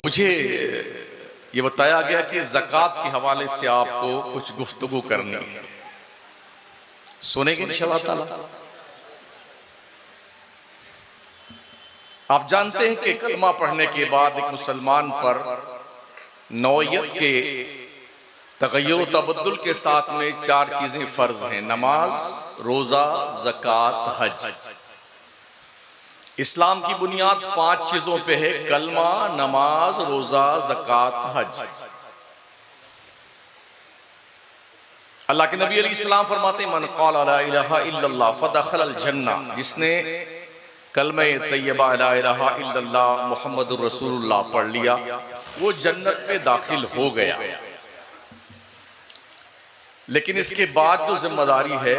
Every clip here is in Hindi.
मुझे ये बताया गया कि ज़कात के हवाले से आपको कुछ गुफ्तगू करनी है, सुनेंगे इंशाअल्लाह ताला। आप जानते हैं कि कलमा पढ़ने के बाद एक मुसलमान पर नौयत के तगय्युर तबद्दुल के साथ में 4 चीजें फर्ज हैं: नमाज, रोजा, ज़कात, हज। इस्लाम की बुनियाद 5 चीजों पे है: कलमा, नमाज, रोजा, ज़कात, हज। अल्लाह के नबी अलैहिस्सलाम फरमाते हैं, मन क़ाला ला इलाहा इल्लल्लाह फदखलल जन्ना, जिसने कलमा तैयबा ला इलाहा इल्लल्लाह मुहम्मदुर रसूलुल्लाह पढ़ लिया वो जन्नत में दाखिल हो गया। लेकिन इसके बाद जो जिम्मेदारी है,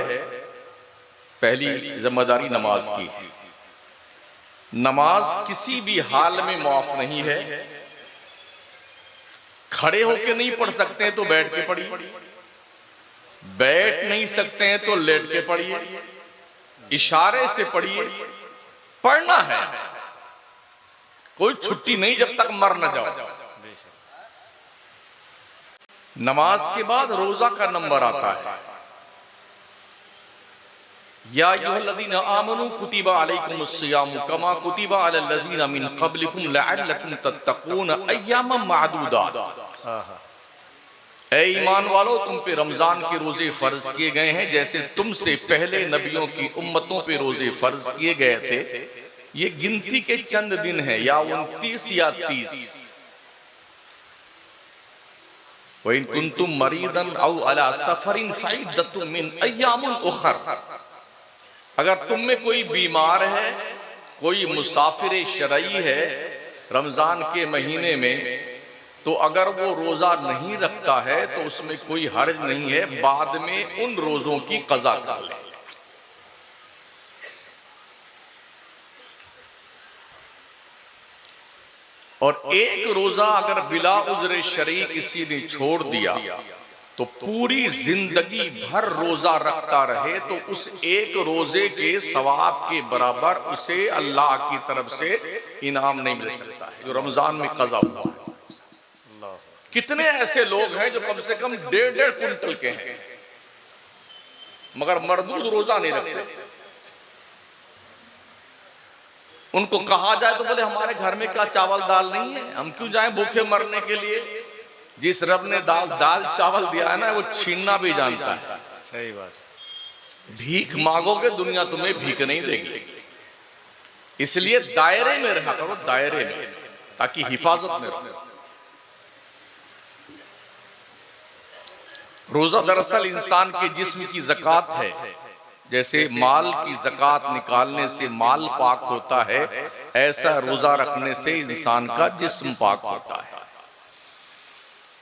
पहली जिम्मेदारी नमाज की। नमाज किसी भी हाल में माफ नहीं है। खड़े होके नहीं पढ़ सकते हैं तो बैठ के पढ़िए, बैठ नहीं सकते हैं तो लेट के पढ़िए, इशारे से पढ़िए, पढ़ना है। कोई छुट्टी नहीं जब तक मर न जाओ। नमाज के बाद रोजा का नंबर आता है, या अय्युहल्लज़ीना आमनू कुतिबा अलैकुमुस्सियामु कमा कुतिबा अलल्लज़ीना मिन क़ब्लिकुम लअल्लकुम तत्तक़ून अय्यामम मादूदात। ऐ ईमान वालो, तुम पे रमजान के रोजे फर्ज किए गए हैं जैसे तुमसे पहले नबियों की उम्मतों पे रोजे फर्ज किए गए थे। ये गिनती के चंद दिन है, या 29 या 30। वइन कुंतुम मरीदन औ अला सफरिन फ़इद्दतुम मिन अय्यामिन उखर। अगर तुम में कोई बीमार है, कोई मुसाफिर शरई है रमजान के महीने में, तो अगर वो रोजा नहीं रखता है तो उसमें कोई हर्ज नहीं है, बाद में उन रोजों की कज़ा कर ले। और एक रोजा अगर बिला उज़्र शरई किसी ने छोड़ दिया तो पूरी जिंदगी भर रोजा रखता रहे तो उस एक रोजे के सवाब के बराबर उसे अल्लाह की तरफ से इनाम नहीं मिल सकता है जो रमजान में कज़ा हुआ है। कितने ऐसे लोग हैं जो कम से कम 1.5 कुंटल के हैं मगर मरदूद रोजा नहीं रखते। उनको कहा जाए तो बोले हमारे घर में क्या चावल दाल नहीं है, हम क्यों जाएं भूखे मरने के लिए। जिस रब ने दाल चावल दिया है ना, वो छीनना भी जानता है। सही बात। भीख मांगोगे दुनिया तुम्हें भीख नहीं देगी। इसलिए दायरे में रहा करो, दायरे में, ताकि हिफाजत में रहो। रोजा दरअसल इंसान के जिस्म की ज़कात है। जैसे माल की ज़कात निकालने से माल पाक होता है, ऐसा रोजा रखने से इंसान का जिस्म पाक होता है।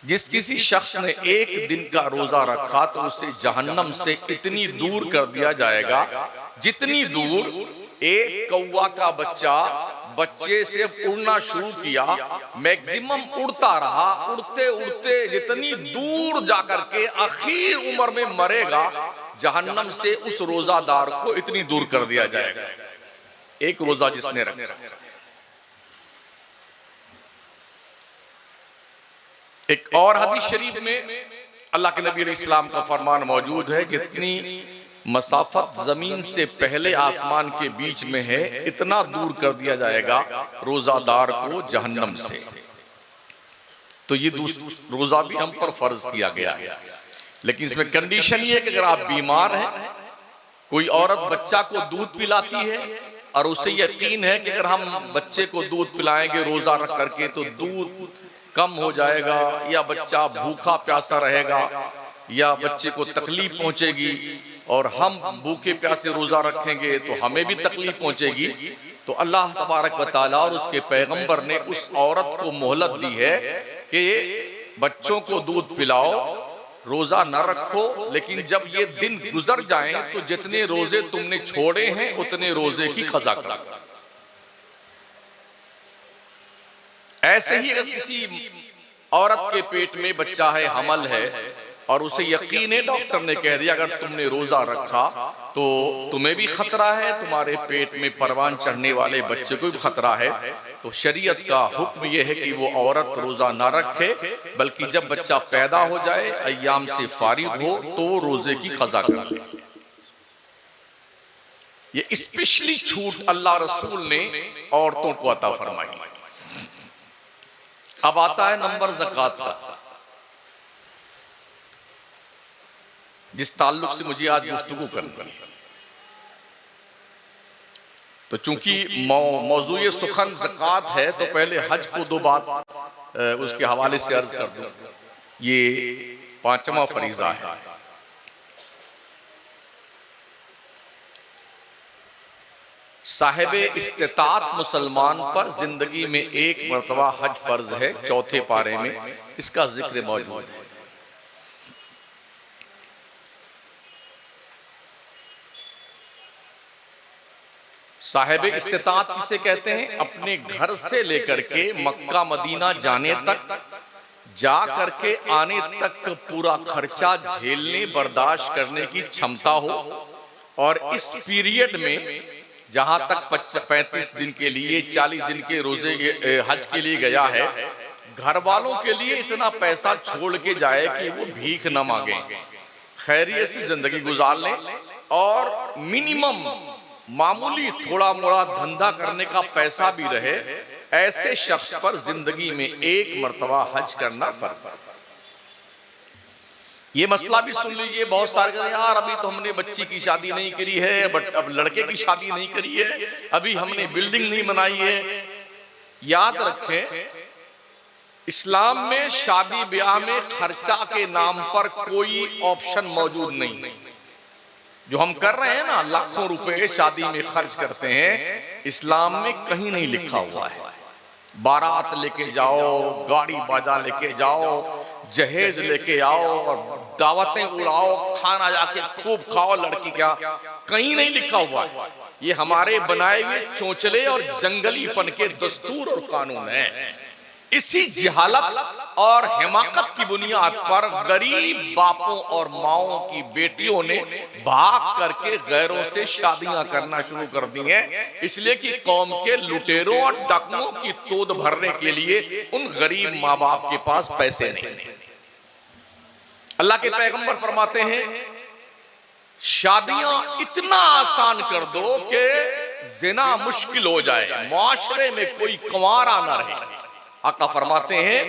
जिस किसी शख्स ने एक दिन का रोजा रखा तो उसे जहन्नम से इतनी दूर कर दिया जाएगा जितनी दूर एक कौवा का बच्चे से उड़ना शुरू किया, मैक्सिमम उड़ता रहा, उड़ते उड़ते जितनी दूर जाकर के आखिर उम्र में मरेगा, जहन्नम से उस रोजादार को इतनी दूर कर दिया जाएगा एक रोजा जिसने रखा। एक और हदीस शरीफ में अल्लाह के नबी अलैहिस्सलाम का फरमान मौजूद है कि इतनी मसाफत जमीन से पहले आसमान के बीच में है, इतना दूर कर दिया जाएगा रोजादार को जहन्नम से। तो ये रोजा भी हम पर फर्ज किया गया है, लेकिन इसमें कंडीशन ये है कि अगर आप बीमार हैं, कोई औरत बच्चा को दूध पिलाती है और उसे यकीन है कि अगर हम बच्चे को दूध पिलाएंगे रोजा रख करके तो दूध कम हो जाएगा, या बच्चा भूखा प्यासा रहेगा, या बच्चे को तकलीफ पहुंचेगी, और हम भूखे प्यासे रोजा रखेंगे तो हमें भी तकलीफ पहुंचेगी, तो अल्लाह तबारक व तआला और उसके पैगंबर ने उस औरत को मोहलत दी है कि बच्चों को दूध पिलाओ, रोजा न रखो, लेकिन जब ये दिन गुजर जाएं तो जितने रोजे तुमने छोड़े हैं उतने रोजे की कज़ा करो। ऐसे ही अगर किसी औरत के पेट में बच्चा है, हमल है, और उसे यकीन है, डॉक्टर ने कह दिया अगर तुमने रोजा रखा तो तुम्हें भी खतरा है, तुम्हारे पेट में परवान चढ़ने वाले बच्चे को भी खतरा है, तो शरीयत का हुक्म यह है कि वो औरत रोजा ना रखे, बल्कि जब बच्चा पैदा हो जाए, अय्याम से फारिग हो, तो रोजे की क़ज़ा कर ले। ये स्पेशली छूट अल्लाह रसूल ने औरतों को अता फरमाई। अब आता है नंबर ज़कात का, जिस ताल्लुक से मुझे आज गुफ्तगू करनी है। तो चूंकि मौजूए सुखन ज़कात है, तो पहले हज को दो बात उसके हवाले से अर्ज कर दूं। ये 5वां फरीज़ा है। साहिब इस्तिताअत मुसलमान पर जिंदगी में एक मरतबा हज फर्ज है, 4 पारे में इसका जिक्र मौजूद है। साहिब इस्तिताअत किसे कहते हैं? अपने घर से लेकर के मक्का मदीना जाने तक, जा करके आने तक पूरा खर्चा झेलने बर्दाश्त करने की क्षमता हो, और इस पीरियड में जहां तक 35 दिन के लिए, 40 दिन के रोजे हज के लिए गया है, घर वालों के लिए इतना पैसा छोड़ के जाए कि वो भीख न मांगे, खैरियत से जिंदगी गुजार लें, और मिनिमम मामूली थोड़ा मोड़ा धंधा करने का पैसा भी रहे, ऐसे शख्स पर जिंदगी में एक मर्तबा हज करना फर्ज है। ये मसला भी सुन लीजिए, बहुत सारे यार अभी तो हमने बच्ची की शादी नहीं करी है, बट अब लड़के की शादी नहीं करी है, अभी हमने बिल्डिंग नहीं बनाई है। याद रखें, इस्लाम में शादी ब्याह में खर्चा के नाम पर कोई ऑप्शन मौजूद नहीं। जो हम कर रहे हैं ना, लाखों रुपए शादी में खर्च करते हैं, इस्लाम में कहीं नहीं लिखा हुआ है। बारात लेके जाओ, गाड़ी बाजा लेके जाओ, जहेज लेके आओ और दावतें उड़ाओ, खाना जाके खूब खाओ, लड़की क्या, कहीं नहीं लिखा हुआ है। ये हमारे बनाए हुए चोंचले और जंगलीपन के दस्तूर और कानून है। इसी जहालत और हिमाकत की बुनियाद पर गरीब बापों और माओं की बेटियों ने भाग करके गैरों से शादियां करना शुरू कर दी हैं, इसलिए कि कौम के लुटेरों और डाकुओं की तोद भरने के लिए उन गरीब माँ बाप के पास पैसे नहीं। अल्लाह के पैगंबर फरमाते हैं, शादियां इतना आसान कर दो कि जिना मुश्किल हो जाए, मुआशरे में कोई कुंवारा ना रहे। आका फरमाते हैं,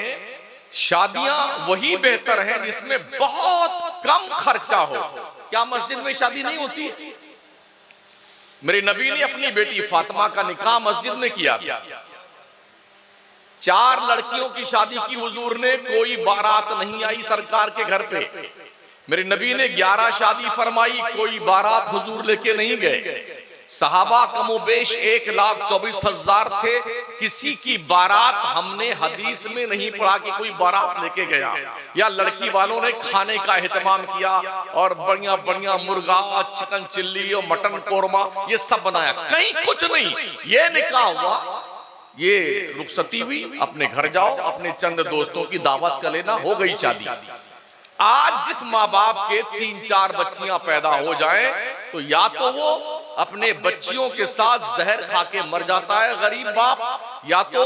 शादियां वही बेहतर हैं जिसमें बहुत कम खर्चा हो। क्या मस्जिद में शादी नहीं होती? मेरे नबी ने अपनी बेटी फातिमा का निकाह मस्जिद में किया था। 4 लड़कियों की शादी की हुजूर ने, कोई बारात नहीं आई सरकार के घर पे। मेरे नबी ने 11 शादी फरमाई, कोई बारात हुजूर लेके नहीं गए। सहाबा कमोबेश 1,24,000 थे, किसी की बारात हमने हदीस में नहीं पढ़ा कि कोई बारात लेके गया, या लड़की वालों ने खाने का एहतमाम किया और बढ़िया बढ़िया मुर्गा, चिकन चिल्ली और मटन कोरमा ये सब बनाया, कहीं कुछ नहीं। ये निकाह हुआ, ये रुखसती हुई, अपने घर जाओ, अपने चंद दोस्तों की दावत कर लेना, हो गई शादी। आज जिस माँ बाप के 3-4 बच्चियां पैदा हो जाएं, तो या तो वो अपने बच्चियों के साथ जहर खा के मर जाता है गरीब बाप, या तो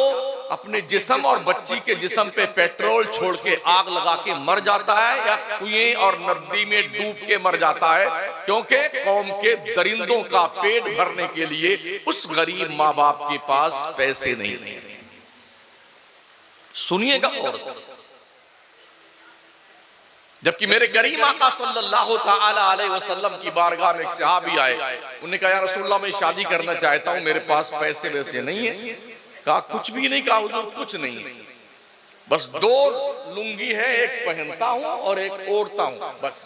अपने जिस्म और बच्ची के जिस्म पे पेट्रोल छोड़ के आग लगा के मर जाता है, या कुएं और नदी में डूब के मर जाता है, क्योंकि कौम के दरिंदों का पेट भरने के लिए उस गरीब माँ बाप के पास पैसे नहीं। सुनिएगा और जबकि मेरे करीम आका सल्लल्लाहु ताला अलैहि वसल्लम की बारगाह में एक सहाबी आए, उन्होंने कहा, या रसूलल्लाह मैं शादी करना चाहता हूं, मेरे पास पैसे वैसे नहीं है। कहा कुछ भी नहीं? कहा हुजूर कुछ नहीं है, बस 2 लुंगी है, एक पहनता हूं और एक ओढ़ता हूं बस।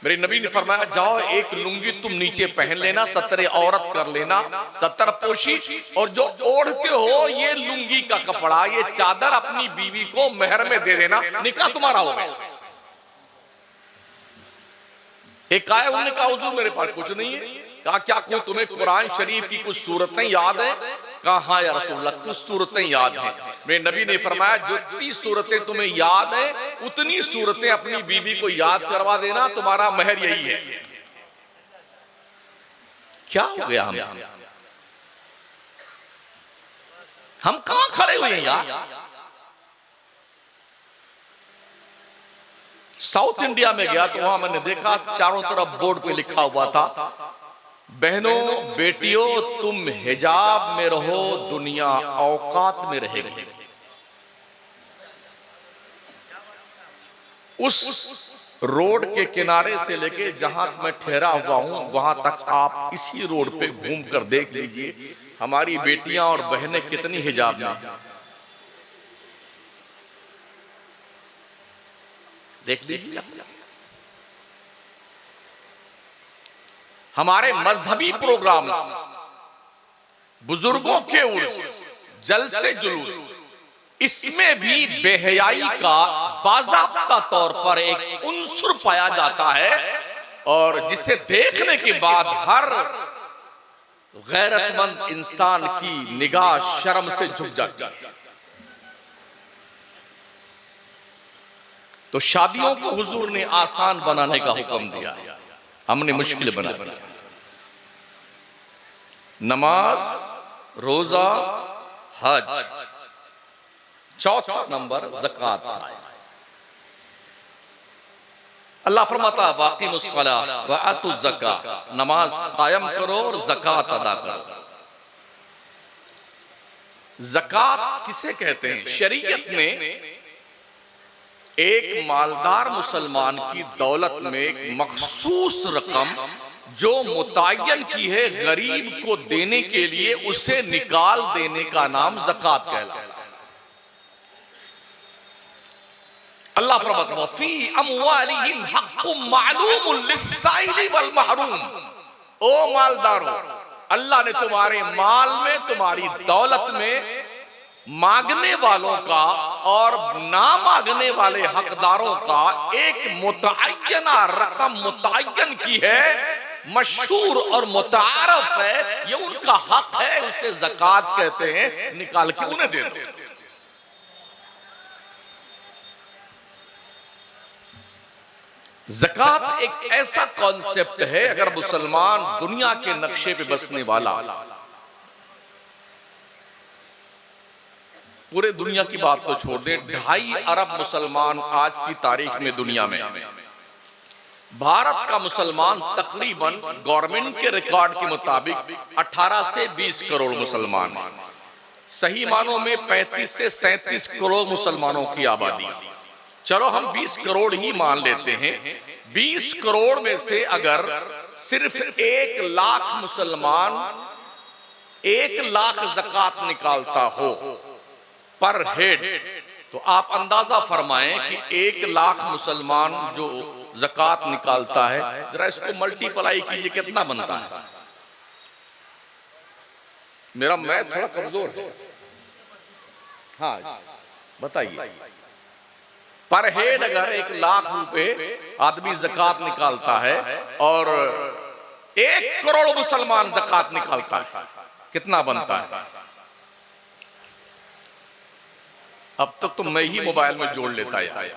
मेरे नबी ने फरमाया, जाओ एक लुंगी तुम नीचे पहन लेना, सतरे औरत कर लेना, सतर पोशी, और जो ओढ़ते हो ये लुंगी का कपड़ा, ये चादर अपनी बीवी को मेहर में दे देना, निकाह तुम्हारा हो गया। एक आया, उन्होंने कहा हुजूर मेरे पास कुछ नहीं है। कहा क्या कोई तुम्हें कुरान शरीफ की कुछ सूरतें याद है? कहा हाँ या रसूलल्लाह, कुछ सूरतें याद हैं। मेरे नबी ने फरमाया जितनी सूरतें तुम्हें याद है उतनी सूरतें अपनी बीवी को याद करवा देना, तुम्हारा महर यही है। क्या हो गया हम कहां खड़े हुए हैं यार? साउथ इंडिया में गया तो वहां मैंने देखा चारों तरफ बोर्ड पे लिखा हुआ था, बहनों बेटियों तुम हिजाब में रहो, दुनिया औकात में रहेगी। उस रोड के किनारे से लेके जहां मैं ठहरा हुआ हूं वहां तक आप इसी रोड पे घूम कर देख लीजिए हमारी बेटियां और बहनें कितनी हिजाब में। देख लीजिए हमारे मजहबी प्रोग्राम्स, बुजुर्गों के उर्स, जलसे जुलूस, इसमें भी बेहयाई का बाज़ाब्ता तौर पर एक उन्सुर पाया जाता है और जिसे देखने के बाद हर गैरतमंद इंसान की निगाह शर्म से झुक जाती है। तो शादियों को हुजूर ने आसान बनाने का हुक्म दिया, हमने मुश्किल बना दिया। नमाज, रोजा, हज, चौथा नंबर ज़कात। अल्लाह फरमाता वाक़िमुस्सलाह व आतुज़ ज़कात, नमाज कायम करो और ज़कात अदा करो। ज़कात किसे कहते हैं? शरीयत ने एक मालदार मुसलमान की दौलत में एक मखसूस रकम जो मुतय्यन की है गरीब को देने के लिए, उसे निकाल देने का नाम ज़कात कहलाता है। अल्लाह फरमाता है फी अमवालिहिम हक़्क़ुम मालूमुन लिस्साइली वल महरूम। ओ मालदारों, अल्लाह ने तुम्हारे माल में, तुम्हारी दौलत में मांगने वालों का और ना मांगने वाले हकदारों का एक मुतय्यना रकम मुतय्यन की है, मशहूर और मुतारफ है, ये उनका हक है, उसे ज़कात कहते हैं, निकाल के उन्हें दे दो। ज़कात एक ऐसा कॉन्सेप्ट है, अगर मुसलमान दुनिया के नक्शे पे बसने वाला, पूरे दुनिया की बात तो छोड़ दें, 2.5 अरब मुसलमान आज की तारीख में दुनिया में, भारत का मुसलमान तकरीबन गवर्नमेंट के रिकॉर्ड के मुताबिक 18 से 20 करोड़ मुसलमान, सही मानों में 35 से 37 करोड़ मुसलमानों की आबादी। चलो हम 20 करोड़ ही मान लेते हैं। 20 करोड़ में से अगर सिर्फ 1 लाख मुसलमान 1 लाख ज़कात निकालता हो पर हेड, तो आप अंदाजा फरमाएं कि 1 लाख मुसलमान जो ज़कात निकालता है, जरा इसको मल्टीप्लाई कीजिए कितना बनता है। मेरा मैथ थोड़ा कमजोर है, हाँ बताइए। पर हेड अगर 1 लाख रुपए आदमी ज़कात निकालता है और 1 करोड़ मुसलमान ज़कात निकालता है, कितना बनता है? अब तक तो मैं ही मोबाइल में जोड़ लेता है।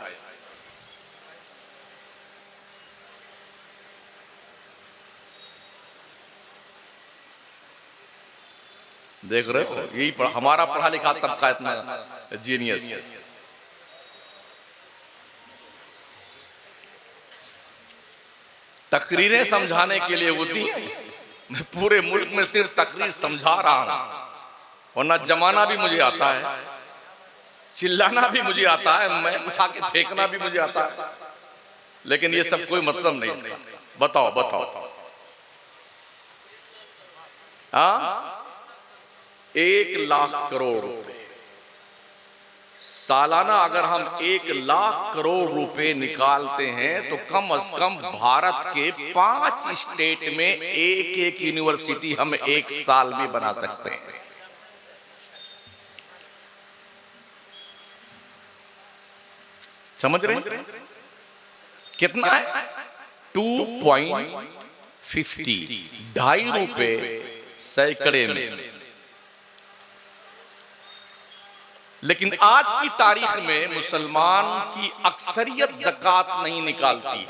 देख रहे हो, यही हमारा पढ़ा लिखा तबका इतना जीनियस है। तकरीरें समझाने के लिए होती हैं, मैं पूरे मुल्क में सिर्फ तकरीर समझा रहा हूं, वरना जमाना भी मुझे आता है, चिल्लाना भी मुझे आता है, मैं उठा के फेंकना भी मुझे आता है, लेकिन ये सब कोई मतलब नहीं इसका। बताओ बताओ, हाँ 1 लाख करोड़ रुपए सालाना अगर हम 1 लाख करोड़ रुपए निकालते हैं तो कम से कम भारत के 5 स्टेट में एक यूनिवर्सिटी हम 1 साल में बना सकते हैं। समझ रहे हैं कितना है? 50, 2.5 रुपए सैकड़े में। लेकिन आज की तारीख में मुसलमान की अक्सरियत ज़कात नहीं निकालती।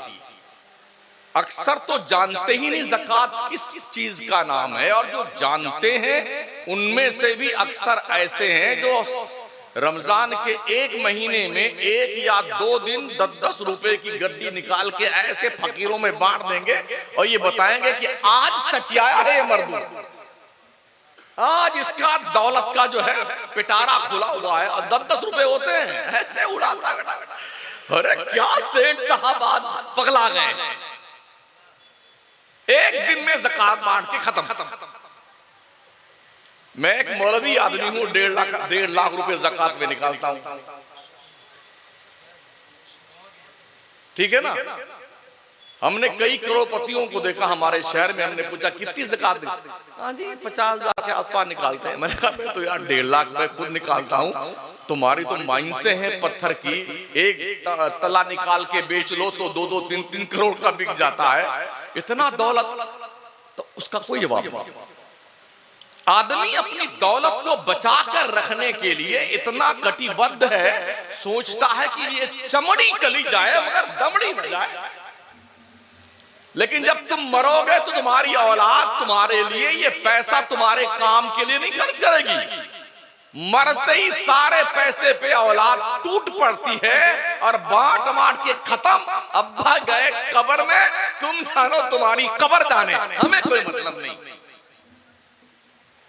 अक्सर तो जानते ही नहीं ज़कात किस चीज का नाम है, और जो जानते हैं उनमें से भी अक्सर ऐसे हैं जो रमजान के एक महीने में 1 या 2 दिन 10-10 रुपए की गड्डी निकाल के ऐसे फकीरों में बांट देंगे और ये बताएंगे कि आज सठियाया है ये मर्दू, आज इसका दौलत का जो है पिटारा खुला हुआ है, और 10-10 रुपए होते हैं, ऐसे उड़ाता है बेटा। अरे क्या सेठ साहब आज पगला गए, एक दिन में ज़कात बांट के खत्म। मैं एक मौलवी आदमी हूं, 1.5 लाख रुपए ज़कात में निकालता हूं, ठीक है ना। हमने कई करोड़पतियों को देखा हमारे शहर में, हमने पूछा कितनी ज़कात दी, हाँ जी 50,000 के आसपास निकालते हैं। मैंने कहा मैं तो यार 1.5 लाख मैं खुद निकालता हूँ, तुम्हारी तो माइंसे हैं पत्थर की, एक तला निकाल के बेच लो तो 2-2, 3-3 करोड़ का बिक जाता है, इतना दौलत। तो उसका कोई जवाब नहीं। आदमी अपनी दौलत को बचाकर रखने के लिए इतना कटिबद्ध है, सोचता है कि ये चमड़ी चली जाए मगर दमड़ी न जाए। लेकिन जब तुम मरोगे तो तुम्हारी औलाद तुम्हारे लिए ये पैसा तुम्हारे काम के लिए नहीं खर्च करेगी। मरते ही सारे पैसे पे औलाद टूट पड़ती है और बांट के खत्म। अब्बा गए कब्र में, तुम जानो तुम्हारी कब्र जाने, हमें कोई मतलब नहीं।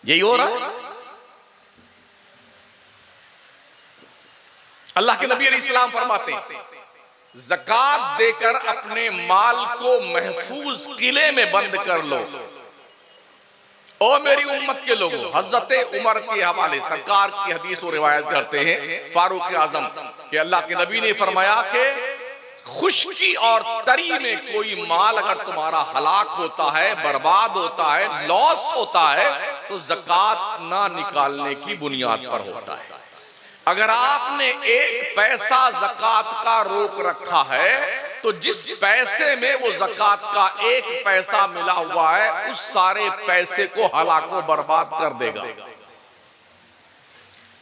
यही हो रहा है। अल्लाह के नबी अलैहिस्सलाम फरमाते हैं ज़कात देकर अपने माल को महफूज किले में बंद कर लो। ओ मेरी उम्मत के लोगों, हजरत उमर के हवाले सरकार की हदीस और रिवायत करते हैं फारूक आजम कि अल्लाह के नबी ने फरमाया कि खुशकी और तरी में कोई माल अगर तुम्हारा हलाक होता है, बर्बाद होता है, लॉस होता है, तो ज़कात ना निकालने की बुनियाद पर होता है। अगर आपने एक पैसा ज़कात का रोक रखा है तो जिस पैसे में वो ज़कात का एक पैसा मिला हुआ है उस सारे पैसे को हलाको बर्बाद कर देगा।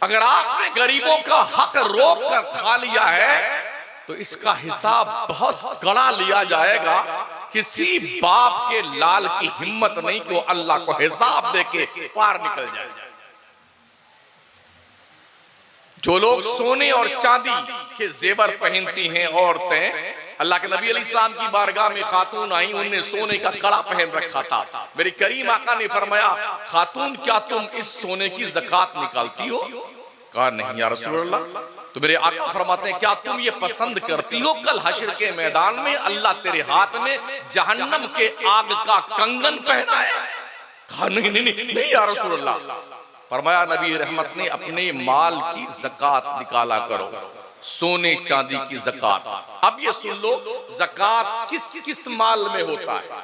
अगर आपने गरीबों का हक रोक कर खा लिया है तो इसका हिसाब बहुत कड़ा लिया जाएगा। किसी बाप के लाल की हिम्मत नहीं कि वो अल्लाह को हिसाब देके पार निकल जाए। जो लोग सोने और चांदी के जेवर पहनती हैं औरतें, अल्लाह के नबी अलैहिस्सलाम की बारगाह में खातून आई, उन्होंने सोने का कड़ा पहन रखा था। मेरे करीम आका ने फरमाया खातून क्या तुम इस सोने की ज़कात निकालती हो? कहा नहीं या रसूल अल्लाह। तो मेरे आका फरमाते हैं क्या तुम ये पसंद करती हो कल हश्र के मैदान में अल्लाह तेरे हाथ में जहन्नम के आग का कंगन पहनाए? कहा नहीं नहीं नहीं, नहीं या रसूल अल्लाह। फरमाया नबी रहमत ने अपने माल की ज़कात निकाला करो, सोने चांदी की ज़कात। अब ये सुन लो ज़कात किस किस माल में होता है।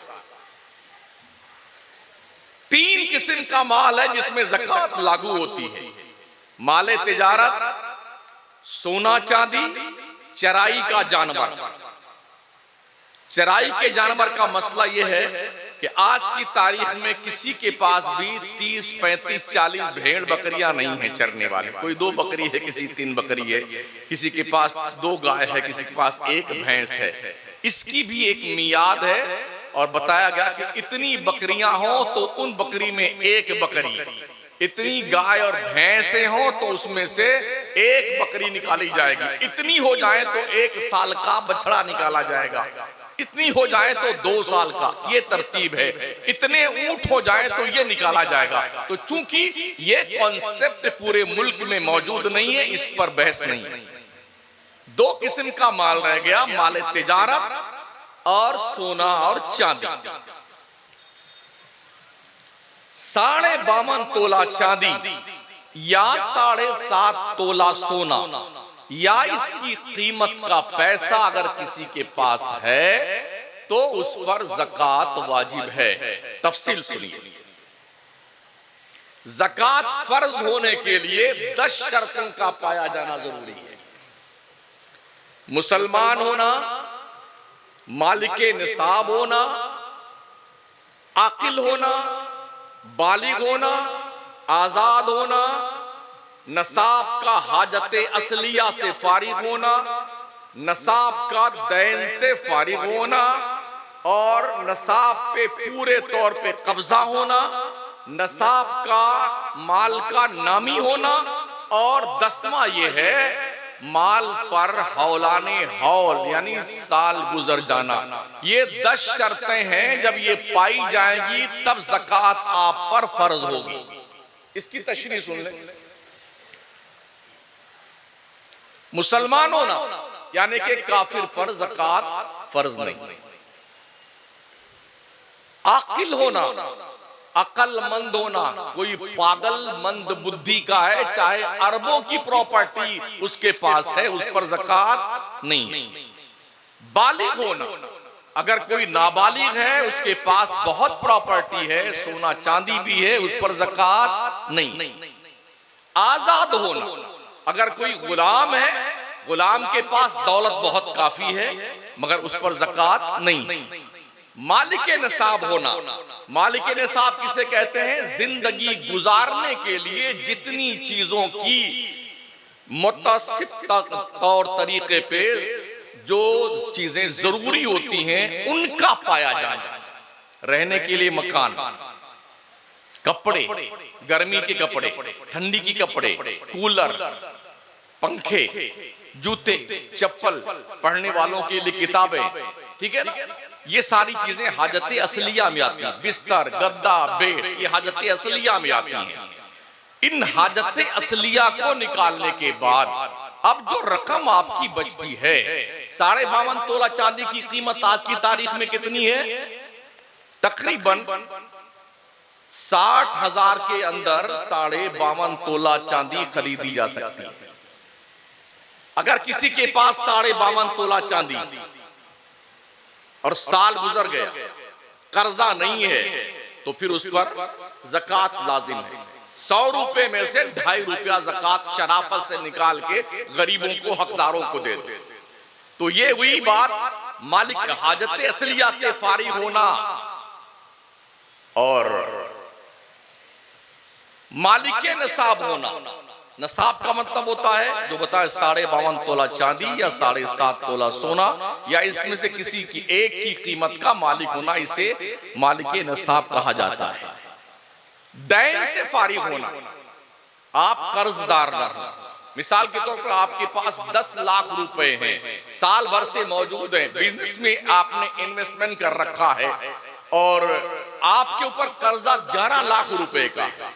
3 किस्म का माल है जिसमें ज़कात लागू होती है। माले तिजारत, सोना चांदी, चराई का जानवर। चराई के जानवर का मसला यह है कि आज की तारीख में किसी के पास भी 30, 35, 40 भेड़ बकरियां नहीं है चरने वाले। कोई 2 बकरी है, किसी 3 बकरी है, किसी के पास 2 गाय है, किसी के पास 1 भैंस है। इसकी भी एक मियाद है और बताया गया कि इतनी बकरियां हो तो उन बकरी में 1 बकरी, इतनी गाय और भैंसें हो तो उसमें से 1 बकरी निकाली जाएगी, इतनी हो जाए तो 1 साल का बछड़ा निकाला जाएगा, इतनी हो जाए तो 2 साल का, ये तरतीब है। इतने ऊंट हो जाए तो ये निकाला जाएगा। तो चूंकि ये कॉन्सेप्ट पूरे मुल्क में मौजूद नहीं है, इस पर बहस नहीं है। 2 किस्म का माल रह गया, माल तिजारत और सोना और चांदी। 52.5 तोला चांदी या 7.5 तोला सोना या इसकी कीमत का पैसा अगर किसी के पास है तो उस पर ज़कात वाजिब है। तफसील सुनिए। ज़कात फर्ज होने के लिए 10 शर्तों का पाया जाना जरूरी है। मुसलमान होना, मालिके निसाब होना, आकिल होना, बालिग होना, आजाद होना, नसाब का हाजत असलिया से फारिग होना, नसाब का दैन से फारिग होना और नसाब पे पूरे तौर पे कब्जा होना, नसाब का माल का नामी होना और 10वां ये है माल पर हौलाने हौल यानी साल गुजर जाना। ये 10 शर्तें हैं, जब ये पाई जाएंगी तब ज़कात आप पर फर्ज होगी। इसकी तशरीह सुन ले। मुसलमान होना यानी कि काफिर पर ज़कात फर्ज नहीं। आकिल होना, अकलमंद होना, कोई पागलमंद बुद्धि का है, चाहे अरबों की प्रॉपर्टी उसके पास है, उस पर ज़कात नहीं। बालिग होना, अगर कोई नाबालिग है, उसके पास बहुत प्रॉपर्टी है, सोना चांदी भी है, उस पर ज़कात नहीं। आजाद होना, अगर कोई गुलाम है, गुलाम के पास दौलत बहुत काफी है मगर उस पर ज़कात नहीं। मालिक निसाब होना, मालिक निसाब किसे कहते हैं? जिंदगी गुजारने के लिए जितनी चीजों की मुतसिब तौर तरीके पे जो चीजें जरूरी होती हैं उनका पाया जाना। रहने के लिए मकान, कपड़े, गर्मी के कपड़े, ठंडी की कपड़े, कूलर, पंखे, जूते, चप्पल, पढ़ने वालों के लिए किताबें, ठीक है ना, ये सारी चीजें हाजत असलिया में आती हैं। बिस्तर, गद्दा, बेड, ये हाजत असलिया में आती हैं। इन हाजत असलिया को निकालने के बाद अब जो रकम आपकी बचती है, 52.5 तोला चांदी की कीमत आज की तारीख में कितनी है? तकरीबन 60,000 के अंदर 52.5 तोला चांदी खरीदी जा सकती है। अगर किसी के पास 52.5 तोला चांदी और साल गुजर गया, कर्जा नहीं है, तो फिर उस पर ज़कात लाजिम है। 100 रुपए में से 2.5 रुपया ज़कात शराफत से निकाल के गरीबों को, हकदारों को दे दो। तो ये हुई बात मालिक हाजत असलिया से फारिग होना और मालिक निसाब होना। नसाब का मतलब होता है जो बताए 52.5 तोला चांदी या 7.5 तोला सोना या इसमें से किसी की एक की कीमत का मालिक होना, इसे मालिक नसाब कहा जाता है। दैन से फारिग होना, आप कर्जदार न हो। मिसाल के तौर पर आपके पास 10 लाख रुपए हैं, साल भर से मौजूद हैं, बिजनेस में आपने इन्वेस्टमेंट कर रखा है और आपके ऊपर कर्जा 11 लाख रुपए का है।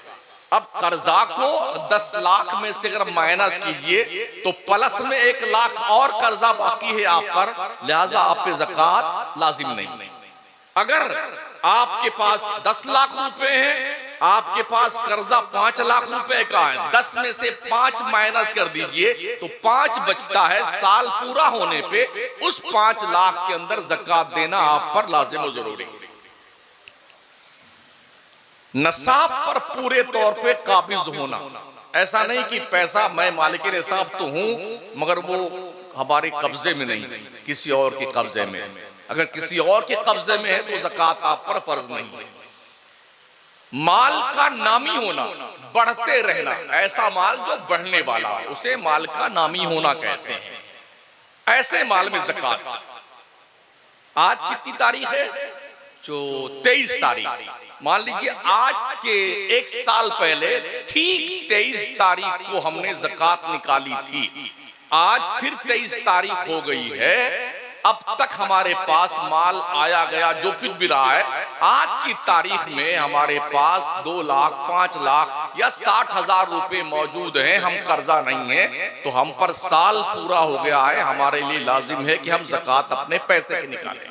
अब कर्जा को 10 लाख में से अगर माइनस कीजिए तो प्लस में 1 लाख और कर्जा बाकी है आप पर, लिहाजा आप पे ज़कात लाजिम नहीं। अगर आपके पास 10 लाख रुपए हैं, आपके पास कर्जा 5 लाख रुपए का है, 10 में से 5 माइनस कर दीजिए तो 5 बचता है। साल पूरा होने पे उस 5 लाख के अंदर ज़कात देना आप पर लाजिम और जरूरी है। नसाब पर पूरे तौर पे काबिज होना, ऐसा नहीं कि पैसा मैं मालिक निसाब तो हूं मगर वो हमारे कब्जे में नहीं, किसी और के कब्जे में। अगर किसी और के कब्जे में है तो ज़कात आप पर फर्ज नहीं है। माल का नामी होना, बढ़ते रहना, ऐसा माल जो बढ़ने वाला हो उसे माल का नामी होना कहते हैं। ऐसे माल में ज़कात। आज कितनी तारीख है? जो 23 तारीख। मान लीजिए आज के 1 साल पहले ठीक 23 तारीख को हमने ज़कात निकाली थी। आज फिर 23 तारीख हो गई है, अब तक हमारे पास माल आया गया जो कुछ भी रहा है, आज की तारीख में हमारे पास 2 लाख, 5 लाख या 60,000 रुपए मौजूद हैं। हम कर्जा नहीं है तो हम पर साल पूरा हो गया है, हमारे लिए लाजिम है कि हम ज़कात अपने पैसे के निकालें।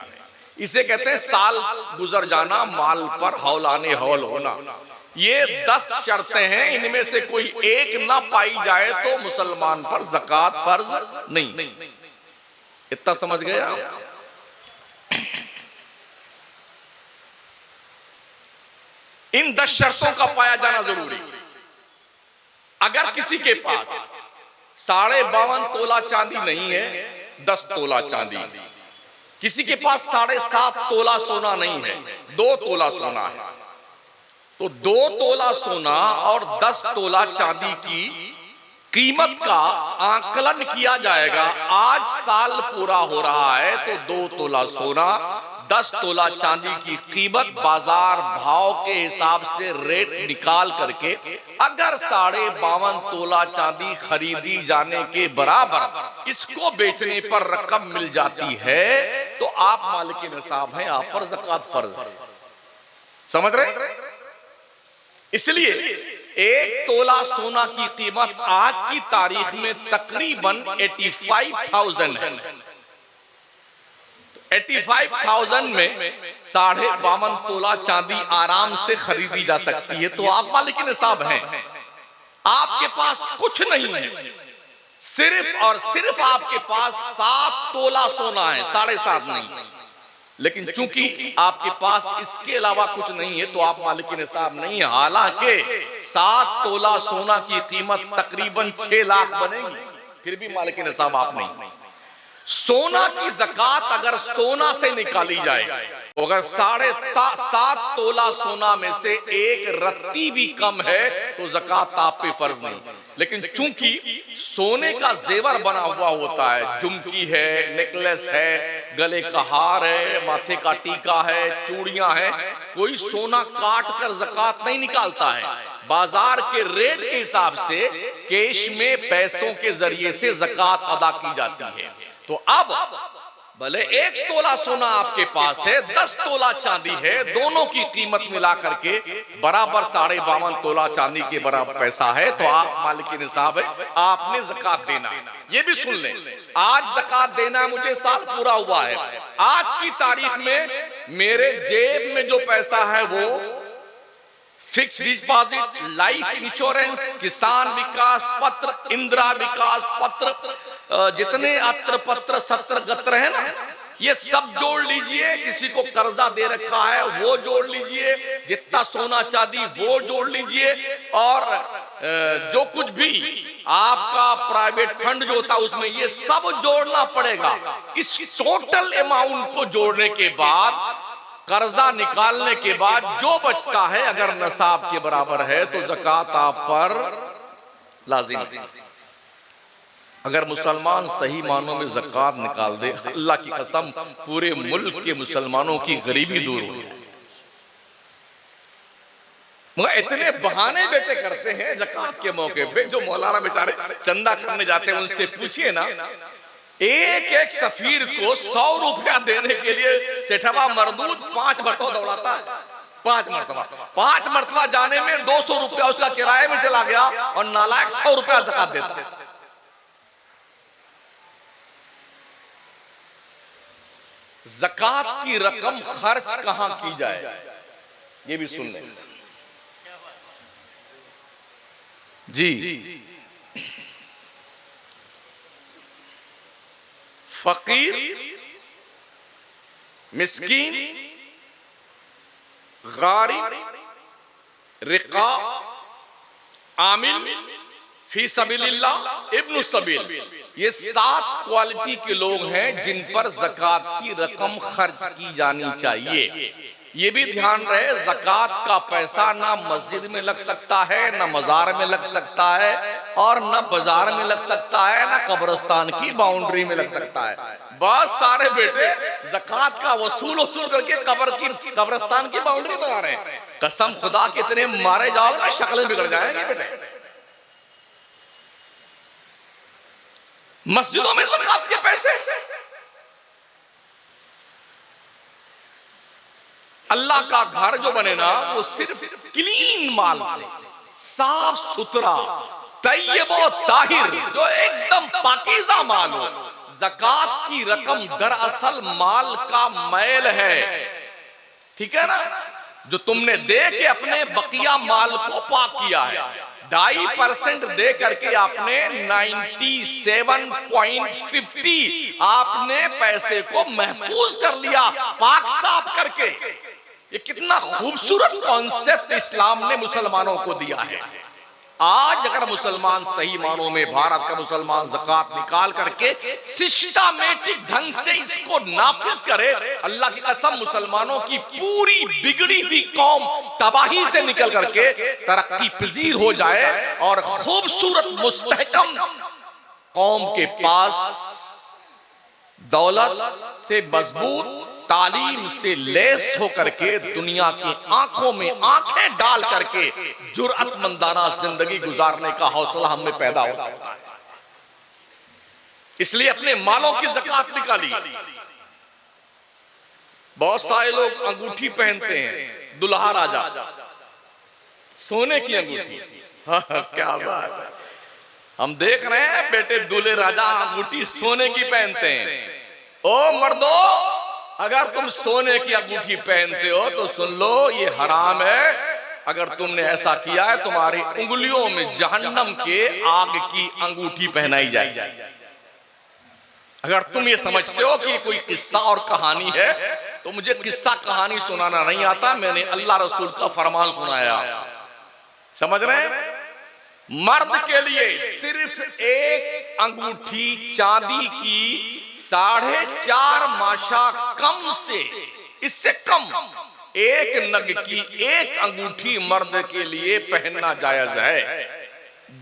इसे कहते हैं साल गुजर जाना, माल पर हौलाने हौल होना। ये 10 शर्तें हैं, इनमें से कोई एक ना पाई जाए तो मुसलमान पर ज़कात फर्ज नहीं। इतना समझ गए आप? इन 10 शर्तों का पाया जाना जरूरी। अगर किसी के पास 52.5 तोला चांदी नहीं है, 10 तोला चांदी, किसी के पास 7.5 तोला सोना नहीं है, 2 तोला सोना है, तो 2 तोला सोना और 10 तोला चांदी की कीमत का आकलन किया जाएगा। आज साल पूरा हो रहा है तो 2 तोला सोना 10 तोला चांदी की कीमत बाजार भाव के हिसाब से रेट निकाल करके अगर 52.5 तोला चांदी खरीदी जाने के बराबर इसको बेचने पर रकम मिल जाती है तो आप मालिक निसाब हैं, आप पर ज़कात फर्ज है। समझ रहे? इसलिए 1 तोला सोना की कीमत आज की तारीख में तकरीबन 85,000 है। 85,000 में 52.5 तोला चांदी आराम से खरीदी जा सकती है। तो आप मालिक निसाब हैं, आपके पास कुछ नहीं है, सिर्फ और सिर्फ आपके पास 7 तोला सोना है, 7.5 नहीं। लेकिन चूंकि आपके पास इसके अलावा कुछ नहीं है तो आप मालिक निसाब नहीं है। हालांकि 7 तोला सोना की कीमत तकरीबन 6 लाख बनेगी, फिर भी मालिक निसाब आप नहीं। सोना की ज़कात अगर सोना से निकाली जाए तो अगर 7.5 तोला सोना में से 1 रत्ती भी कम है तो ज़कात आप पे फर्ज नहीं। लेकिन चूंकि सोने का जेवर बना हुआ होता है, झुमकी है, नेकलेस है, गले का हार है, माथे का टीका है, चूड़ियां हैं, कोई सोना काट कर ज़कात नहीं निकालता है। बाजार के रेट के हिसाब से कैश में पैसों के जरिए से ज़कात अदा की जाती है। तो अब भले 1 तोला सोना आपके पास है, 10 तोला चांदी है, दोनों की कीमत मिला करके बराबर 52.5 तोला चांदी के बराबर पैसा है तो आप मालिक निसाब है, आपने ज़कात देना। ये भी सुन लें, आज ज़कात देना मुझे साल पूरा हुआ है, आज की तारीख में मेरे जेब में जो पैसा है वो फिक्स डिपॉजिट, लाइफ इंश्योरेंस, किसान विकास पत्र, इंदिरा विकास पत्र, जितने अत्र पत्र सत्र गत्र है ना, ये सब जोड़ लीजिए। किसी को कर्जा दे रखा है वो जोड़ लीजिए, जितना सोना चांदी वो जोड़ लीजिए, और जो कुछ भी आपका प्राइवेट फंड जो होता है उसमें ये सब जोड़ना पड़ेगा। इस टोटल अमाउंट को जोड़ने के बाद, कर्जा निकालने के बाद जो बचता है अगर नसाब के बराबर है तो ज़कात आप पर लाजिम है। अगर मुसलमान सही मानों में ज़कात निकाल दे, अल्लाह की कसम पूरे मुल्क के मुसलमानों की गरीबी दूर हो। मगर इतने बहाने बेटे करते हैं ज़कात के मौके पे, जो मौलाना बेचारे चंदा करने जाते हैं उनसे पूछिए ना, एक सफीर को 100 रुपया देने के लिए सेठवा मरदूद 5 मरतबा दौड़ाता है। 5 मरतबा जाने में 200 रुपया उसका किराए में चला गया और नालायक 100 रुपया ज़कात देता है। ज़कात की रकम खर्च कहां की जाए ये भी सुन लें जी। फकीर, मिस्कीन, गारिब, रिका, आमिल, फी सबीलिल्लाह, इब्नु सबील, ये 7 क्वालिटी के लोग हैं जिन पर ज़कात की रकम खर्च की जानी चाहिए। ये भी ध्यान रहे, ज़कात का पैसा ना मस्जिद में लग सकता है, ना मजार में लग सकता है, और ना बाजार में लग सकता है, ना कब्रिस्तान की बाउंड्री में लग सकता है। बस सारे बेटे ज़कात का वसूल करके कब्रिस्तान की बाउंड्री बना रहे हैं। कसम खुदा के इतने मारे जाओगे ना शक्लें बिगड़ जाएंगी बेटे। मस्जिदों में ज़कात के पैसे, अल्लाह का घर जो बने ना वो सिर्फ क्लीन माल से, साफ सुथरा, तैयब व ताहिर, जो एकदम पाकीज़ा माल हो। ज़कात की रकम दरअसल माल का मैल है, ठीक है ना, जो तुमने दे के अपने बकिया माल को पाक किया है। 2.5% दे करके आपने 97.50 आपने पैसे को महफूज कर लिया, पाक साफ करके। ये कितना खूबसूरत कॉन्सेप्ट इस्लाम ने मुसलमानों को दिया है। आज अगर मुसलमान सही मानों में भारत का मुसलमान ज़कात निकाल करके सिस्टमैटिक ढंग से इसको नाफिज करे, अल्लाह की कसम मुसलमानों की पूरी बिगड़ी हुई कौम तबाही से निकल करके तरक्की पजीर हो जाए और खूबसूरत मुस्तहकम कौम के पास दौलत से मजबूत तालीम से लेस होकर के दुनिया की आंखों में आंखें डाल करके जुर्अतमंदाना जिंदगी गुजारने का हौसला हमें पैदा होता है। इसलिए अपने मालों की ज़कात निकाली। बहुत सारे लोग अंगूठी पहनते हैं, दुल्हा राजा, सोने की अंगूठी। हाँ, क्या बात है। हम देख रहे हैं बेटे दूल्हे राजा अंगूठी सोने की पहनते हैं। ओ मर्दो, अगर तुम सोने की अंगूठी पहनते हो तो सुन लो, ये हराम है। अगर तुमने ऐसा किया है, तुम्हारी उंगलियों में जहन्नम के आग की अंगूठी पहनाई जाए। अगर तुम ये समझते हो कि कोई किस्सा और कहानी है, तो मुझे किस्सा कहानी सुनाना नहीं आता, मैंने अल्लाह रसूल का फरमान सुनाया। समझ रहे हैं? मर्द के लिए सिर्फ एक अंगूठी चांदी की 4.5 माशा कम से, इससे कम एक नग की एक अंगूठी मर्द के लिए पहनना जायज है।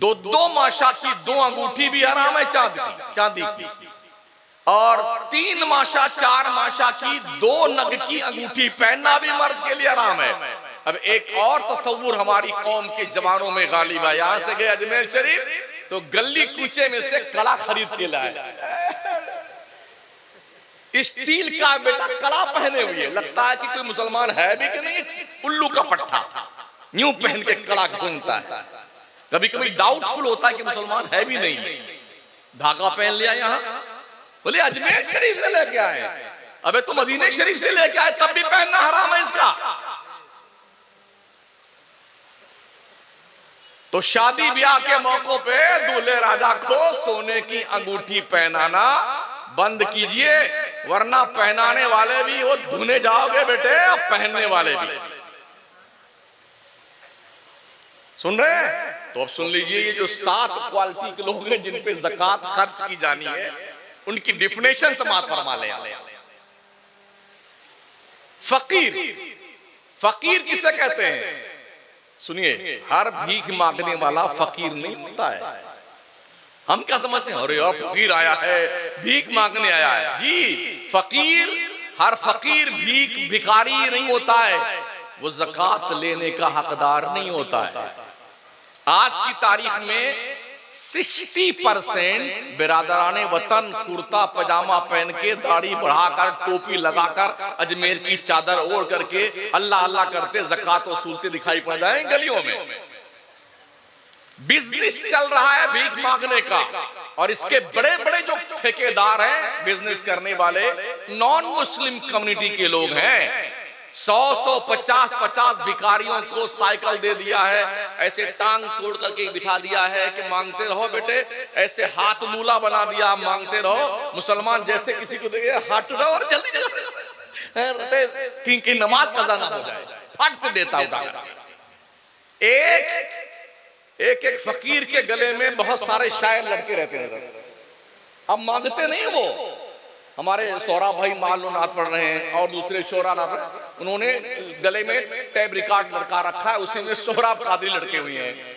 2 माशा की 2 अंगूठी भी हराम है चांदी की, और 3 माशा 4 माशा की 2 नग की अंगूठी पहनना भी मर्द के लिए हराम है। अब एक और तसव्वुर हमारी कौम के जवानों में गालिब है। यहां से गए अजमेर शरीफ तो गली कूचे में से कड़ा खरीद के लाए, स्टील का बेटा कड़ा पहने हुए, लगता है कि कोई मुसलमान है भी कि नहीं, उल्लू का पट्टा यूं पहन के कड़ा घूमता है। कभी कभी डाउटफुल होता है कि मुसलमान है भी नहीं, धागा पहन लिया यहां, बोले अजमेर शरीफ से लेके आए। अबे तो मदीने शरीफ से लेके आए, तब भी पहनना हराम है इसका। तो शादी ब्याह के मौकों पे दूल्हे राजा को सोने की अंगूठी पहनाना बंद कीजिए, वरना पहनाने वाले भी वो धुने जाओगे बेटे, और पहनने वाले भी। सुन रहे हैं? तो अब सुन लीजिए, ये जो 7 क्वालिटी के लोग हैं जिन पे ज़कात खर्च की जानी है, उनकी डिफिनेशन समाप्त फरमा ले। फकीर, फकीर किसे कहते हैं? सुनिए, हर भीख मांगने वाला फकीर नहीं होता है। हम क्या समझते हैं, अरे यार फकीर आया है, भीख मांगने आया है। जी, फकीर, हर फकीर भिखारी नहीं होता है, वो ज़कात लेने का हकदार नहीं होता है। आज की तारीख में 60% बिरादराने वतन कुर्ता पजामा पहन के, दाढ़ी बढ़ाकर, टोपी लगाकर, अजमेर की चादर ओढ़ करके अल्लाह अल्लाह करते ज़कात वसूलते दिखाई पड़ जाए गलियों में। बिजनेस चल रहा है भीख मांगने का, और इसके बड़े बड़े जो ठेकेदार हैं बिजनेस करने वाले, नॉन मुस्लिम कम्युनिटी के लोग हैं। 100 50 भिखारियों को साइकिल दे दिया है, ऐसे टांग तोड़ करके बिठा दिया है कि मांगते रहो बेटे, ऐसे हाथ लूला बना दिया, मांगते रहो। मुसलमान जैसे किसी को देखे हाथ उठाओ और जल्दी जल्दी की नमाज कज़ा ना हो जाए, फट से देता उठा। एक फकीर के गले में बहुत सारे शायर लटके रहते हैं, अब मांगते नहीं वो। हमारे सोहरा भाई मालूम नात पढ़ रहे हैं और दूसरे शोरा ना पढ़, उन्होंने गले में टैब रिकॉर्ड लटका रखा है, उसी में सोहराब कादिर लटके हुए हैं,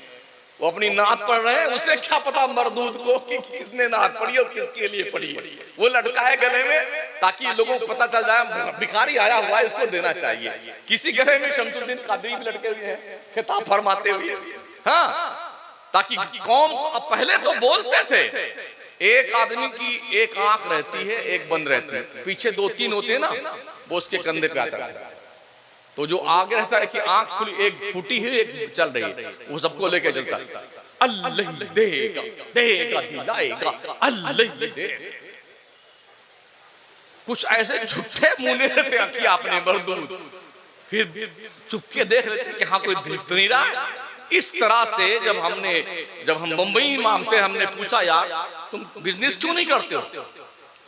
वो अपनी नात पढ़ रहे हैं। उसे क्या पता मरदूद को कि किसने नात पढ़ी और किसके लिए पढ़ी है, वो लटका है गले में ताकि लोगों को पता चल जाए भिखारी आया हुआ है, इसको देना चाहिए। किसी गले में शमसुद्दीन कादरी भी लटके हुए हैं, खिताब फरमाते हुए। हाँ, ताकि कौम, अब पहले तो बोलते थे एक आदमी की एक आंख रहती है, एक बंद रहती है, पीछे 2-3 होते हैं ना, वो उसके कंधे पे आता है। तो जो आगे रहता है कि आंख खुली, एक फूटी है एक चल रही है, वो सबको लेके चलता है। अल्लाह देगा देगा दिलाएगा, अल्लाह देगा। कुछ ऐसे झूठे मूले रहते हैं कि आपने मरदूद, फिर चुपके देख लेते कि हाँ कोई देख तो नहीं रहा। इस तरह से जब हम मुंबई मांगते, हमने पूछा यार तुम बिजनेस क्यों नहीं करते हो,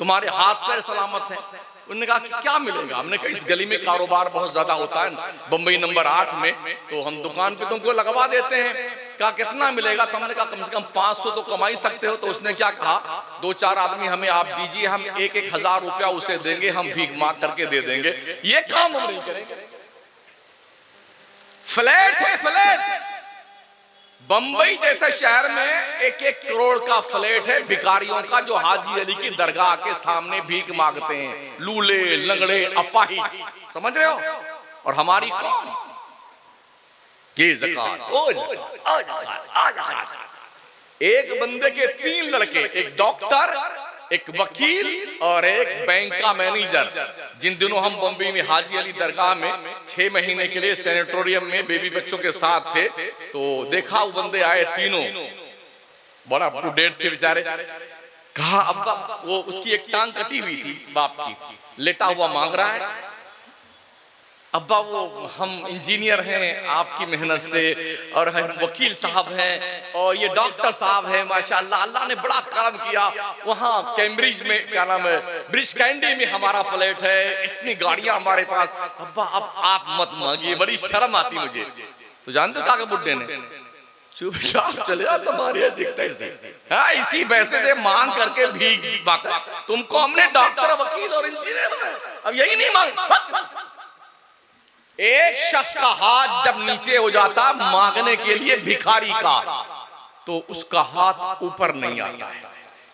तुम्हारे हाथ पैर सलामत हैं। उन्होंने कहा कि क्या मिलेगा। हमने कहा इस गली में कारोबार बहुत ज्यादा होता है, बम्बई नंबर 8 में, तो हम दुकान पे तुमको लगवा देते हैं। कहा कितना मिलेगा? तो हमने कहा कम से कम 500 तो कमा ही सकते हो। तो उसने क्या कहा, 2-4 आदमी हमें आप दीजिए, हम 1-1 हजार रुपया उसे देंगे, हम भीख मांग करके दे देंगे, ये काम हम नहीं करेंगे। फ्लैट है, फ्लैट बंबई जैसे शहर में 1-1 करोड़ का फ्लैट है भिखारियों का, जो हाजी अली की दरगाह के सामने भीख मांगते हैं, लूले लंगड़े अपाहिज, समझ रहे हो? और हमारी कौम ये ज़कात, एक बंदे के 3 लड़के, एक डॉक्टर, एक वकील और एक बैंक का मैनेजर। जिन दिनों हम बम्बई में हाजी अली दरगाह में 6 महीने के लिए सैनिटोरियम में बेबी बच्चों के साथ थे, तो देखा वो बंदे आए तीनों, बड़ा अप टू डेट थे बेचारे। कहा अब्बा, वो उसकी एक टांग कटी हुई थी बाप की, लेटा हुआ मांग रहा है, अब्बा वो हम इंजीनियर हैं आपकी मेहनत से, और हम वकील साहब हैं, और ये डॉक्टर साहब हैं, माशाल्लाह अल्लाह ने बड़ा करम किया, वहाँ कैम्ब्रिज में क्या नाम है, ब्रिज कैंडी में हमारा फ्लैट है, इतनी गाड़ियां हमारे पास, अब्बा अब आप मत मांगिए, बड़ी शर्म आती मुझे। तो जानते हो क्या बुड्ढे ने, चुपचाप चले जाओ, तुम्हारे दिखते से इसी पैसे से मांग करके भीख मांगता, तुमको हमने डॉक्टर वकील और इंजीनियर बनाया, अब यही नहीं मांग। एक शख्स का हाथ जब नीचे हो जाता मांगने के लिए भिखारी का, तो उसका हाथ ऊपर नहीं आता है।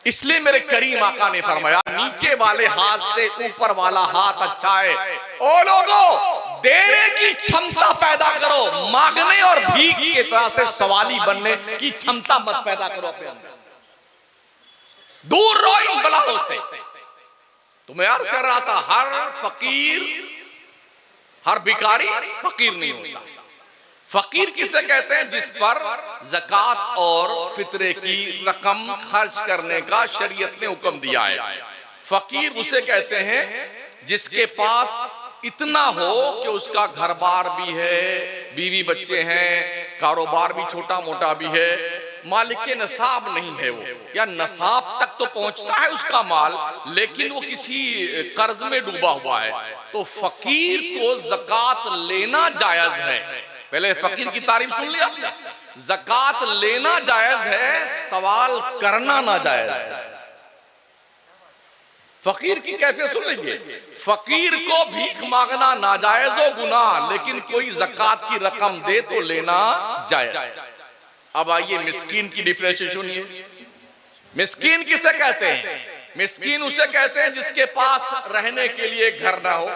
इसलिए मेरे करीम आका ने फरमाया, नीचे वाले हाथ से ऊपर वाला हाथ अच्छा है। ओ लोगों, देने की क्षमता पैदा करो, मांगने और भीख की तरह से सवाली बनने की क्षमता मत पैदा करो अपने अंदर। दूर रहो इन बलाओं से। तो मैं अर्ज कर रहा था, हर फकीर, हर भिखारी फकीर नहीं होता। फकीर किसे कहते हैं? जिस पर ज़कात और फितरे की रकम खर्च करने का शरीयत ने हुक्म दिया है। फकीर उसे कहते हैं जिसके पास इतना हो कि उसका घर बार भी है, बीवी बच्चे हैं, कारोबार भी छोटा मोटा भी है, मालिक के नसाब नहीं है वो, या नसाब तक तो पहुंचता है उसका माल, लेकिन वो किसी कर्ज में डूबा हुआ है, तो फकीर को ज़कात लेना जायज है। पहले फकीर की तारीफ सुन लिया आपने, ज़कात लेना जायज है, सवाल करना ना जायज है। फकीर की कैफियत सुन लीजिए, फकीर को भीख मांगना नाजायज हो गुनाह, लेकिन कोई ज़कात की रकम दे तो लेना जायज। अब आइए मिस्कीन की डिफरेंशिएशन सुनिए। मिस्कीन किसे कहते हैं? मिस्कीन उसे कहते हैं जिसके पास रहने के लिए घर ना हो,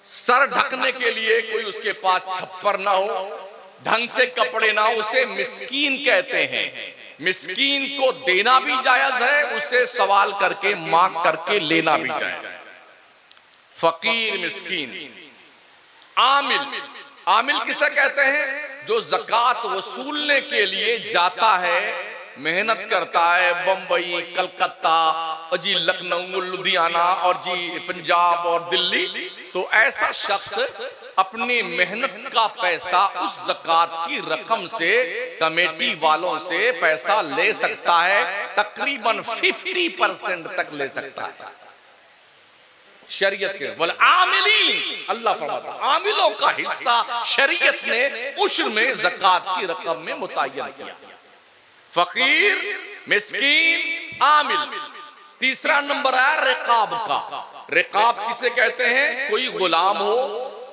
सर ढकने के लिए कोई उसके पास छप्पर ना हो, ढंग से कपड़े ना हो, उसे मिस्कीन कहते हैं। मिस्कीन को देना भी जायज है, उसे सवाल करके मांग करके लेना भी जायज है। फकीर, मिस्कीन। आमिल, आमिल किसे कहते हैं? जो ज़कात वसूलने के लिए जाता है, मेहनत करता है, बंबई, कलकत्ता और जी लखनऊ, लुधियाना और जी पंजाब और दिल्ली, तो ऐसा शख्स अपनी मेहनत का पैसा उस ज़कात की रकम से, कमेटी वालों से पैसा ले सकता है, तकरीबन 50% तक ले सकता है। शरीयत के बोले आमिलीन, अल्लाह फरमाता आमिलों का हिस्सा शरीयत ने उश्र में ज़कात की रकम में मुतय्यन किया। फकीर, मिस्कीन, आमिल। तीसरा नंबर है रिकाब का। रिकाब किसे कहते हैं? कोई गुलाम हो,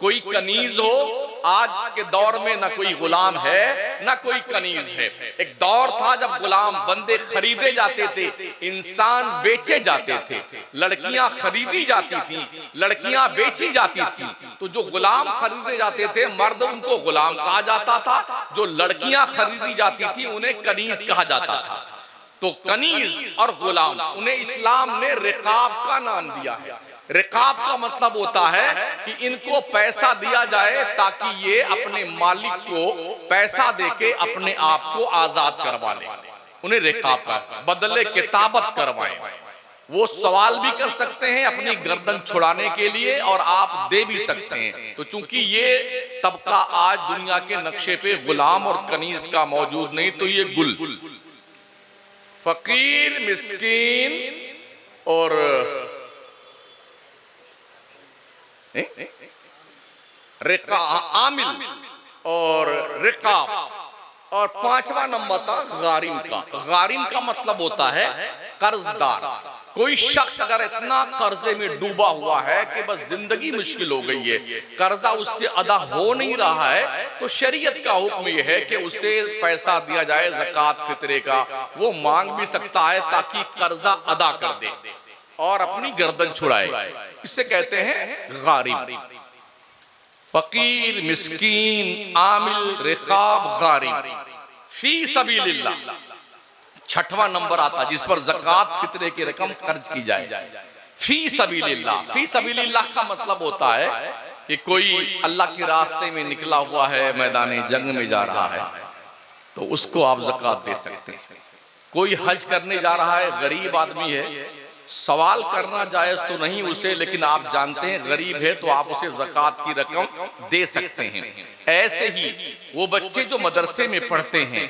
कोई कनीज हो। आज के दौर में ना कोई गुलाम है ना कोई कनीज है। एक दौर था जब गुलाम बंदे खरीदे जाते थे, इंसान बेचे जाते थे, लड़कियां खरीदी जाती थी, लड़कियां बेची जाती थी। तो जो गुलाम खरीदे जाते थे मर्द, उनको गुलाम कहा जाता था, जो लड़कियां खरीदी जाती थी उन्हें कनीज कहा जाता था। तो कनीज और गुलाम, उन्हें इस्लाम ने रिकाब का नाम दिया है। रिकाब का मतलब होता है कि इनको पैसा दिया जाए ताकि ये अपने मालिक को पैसा देके अपने आप को आजाद करवा ले। उन्हें रिकाब का बदले किताबत करवाएं। वो सवाल भी कर सकते हैं अपनी गर्दन छुड़ाने के लिए, और आप दे भी सकते हैं। तो चूंकि ये तबका आज दुनिया के नक्शे पे गुलाम और कनीज का मौजूद नहीं, तो ये गुल, फकीर, मिस्कीन और रिका, आमिल और रिकाब, और पांचवा नंबर था गारिम का। गारिम का मतलब होता है कर्जदार। कोई शख्स अगर इतना कर्जे में डूबा हुआ है कि बस जिंदगी मुश्किल हो गई है, कर्जा उससे अदा हो नहीं रहा है, तो शरीयत का हुक्म यह है कि उसे पैसा दिया जाए ज़कात फित्रे का। वो मांग भी सकता है ताकि कर्जा अदा कर दे और अपनी गर्दन छुड़ाए। इसे कहते हैं गारिम। फकीर, मिस्कीन, आमिल, रिकाब, गारिम, फी सबीलिल्लाह। छठवां नंबर आता जिस पर ज़कात फित्रे की रकम खर्च की जाए। फी सबीलिल्लाह। फी सबीलिल्लाह का मतलब होता है कि कोई अल्लाह के रास्ते में निकला हुआ है, मैदान जंग में जा रहा है, तो उसको आप ज़कात दे सकते हैं। कोई हज करने जा रहा है, गरीब आदमी है, सवाल करना जायज तो नहीं उसे, लेकिन आप जानते हैं गरीब है तो आप उसे ज़कात की रकम दे सकते हैं। ऐसे ही वो बच्चे जो मदरसे में पढ़ते हैं,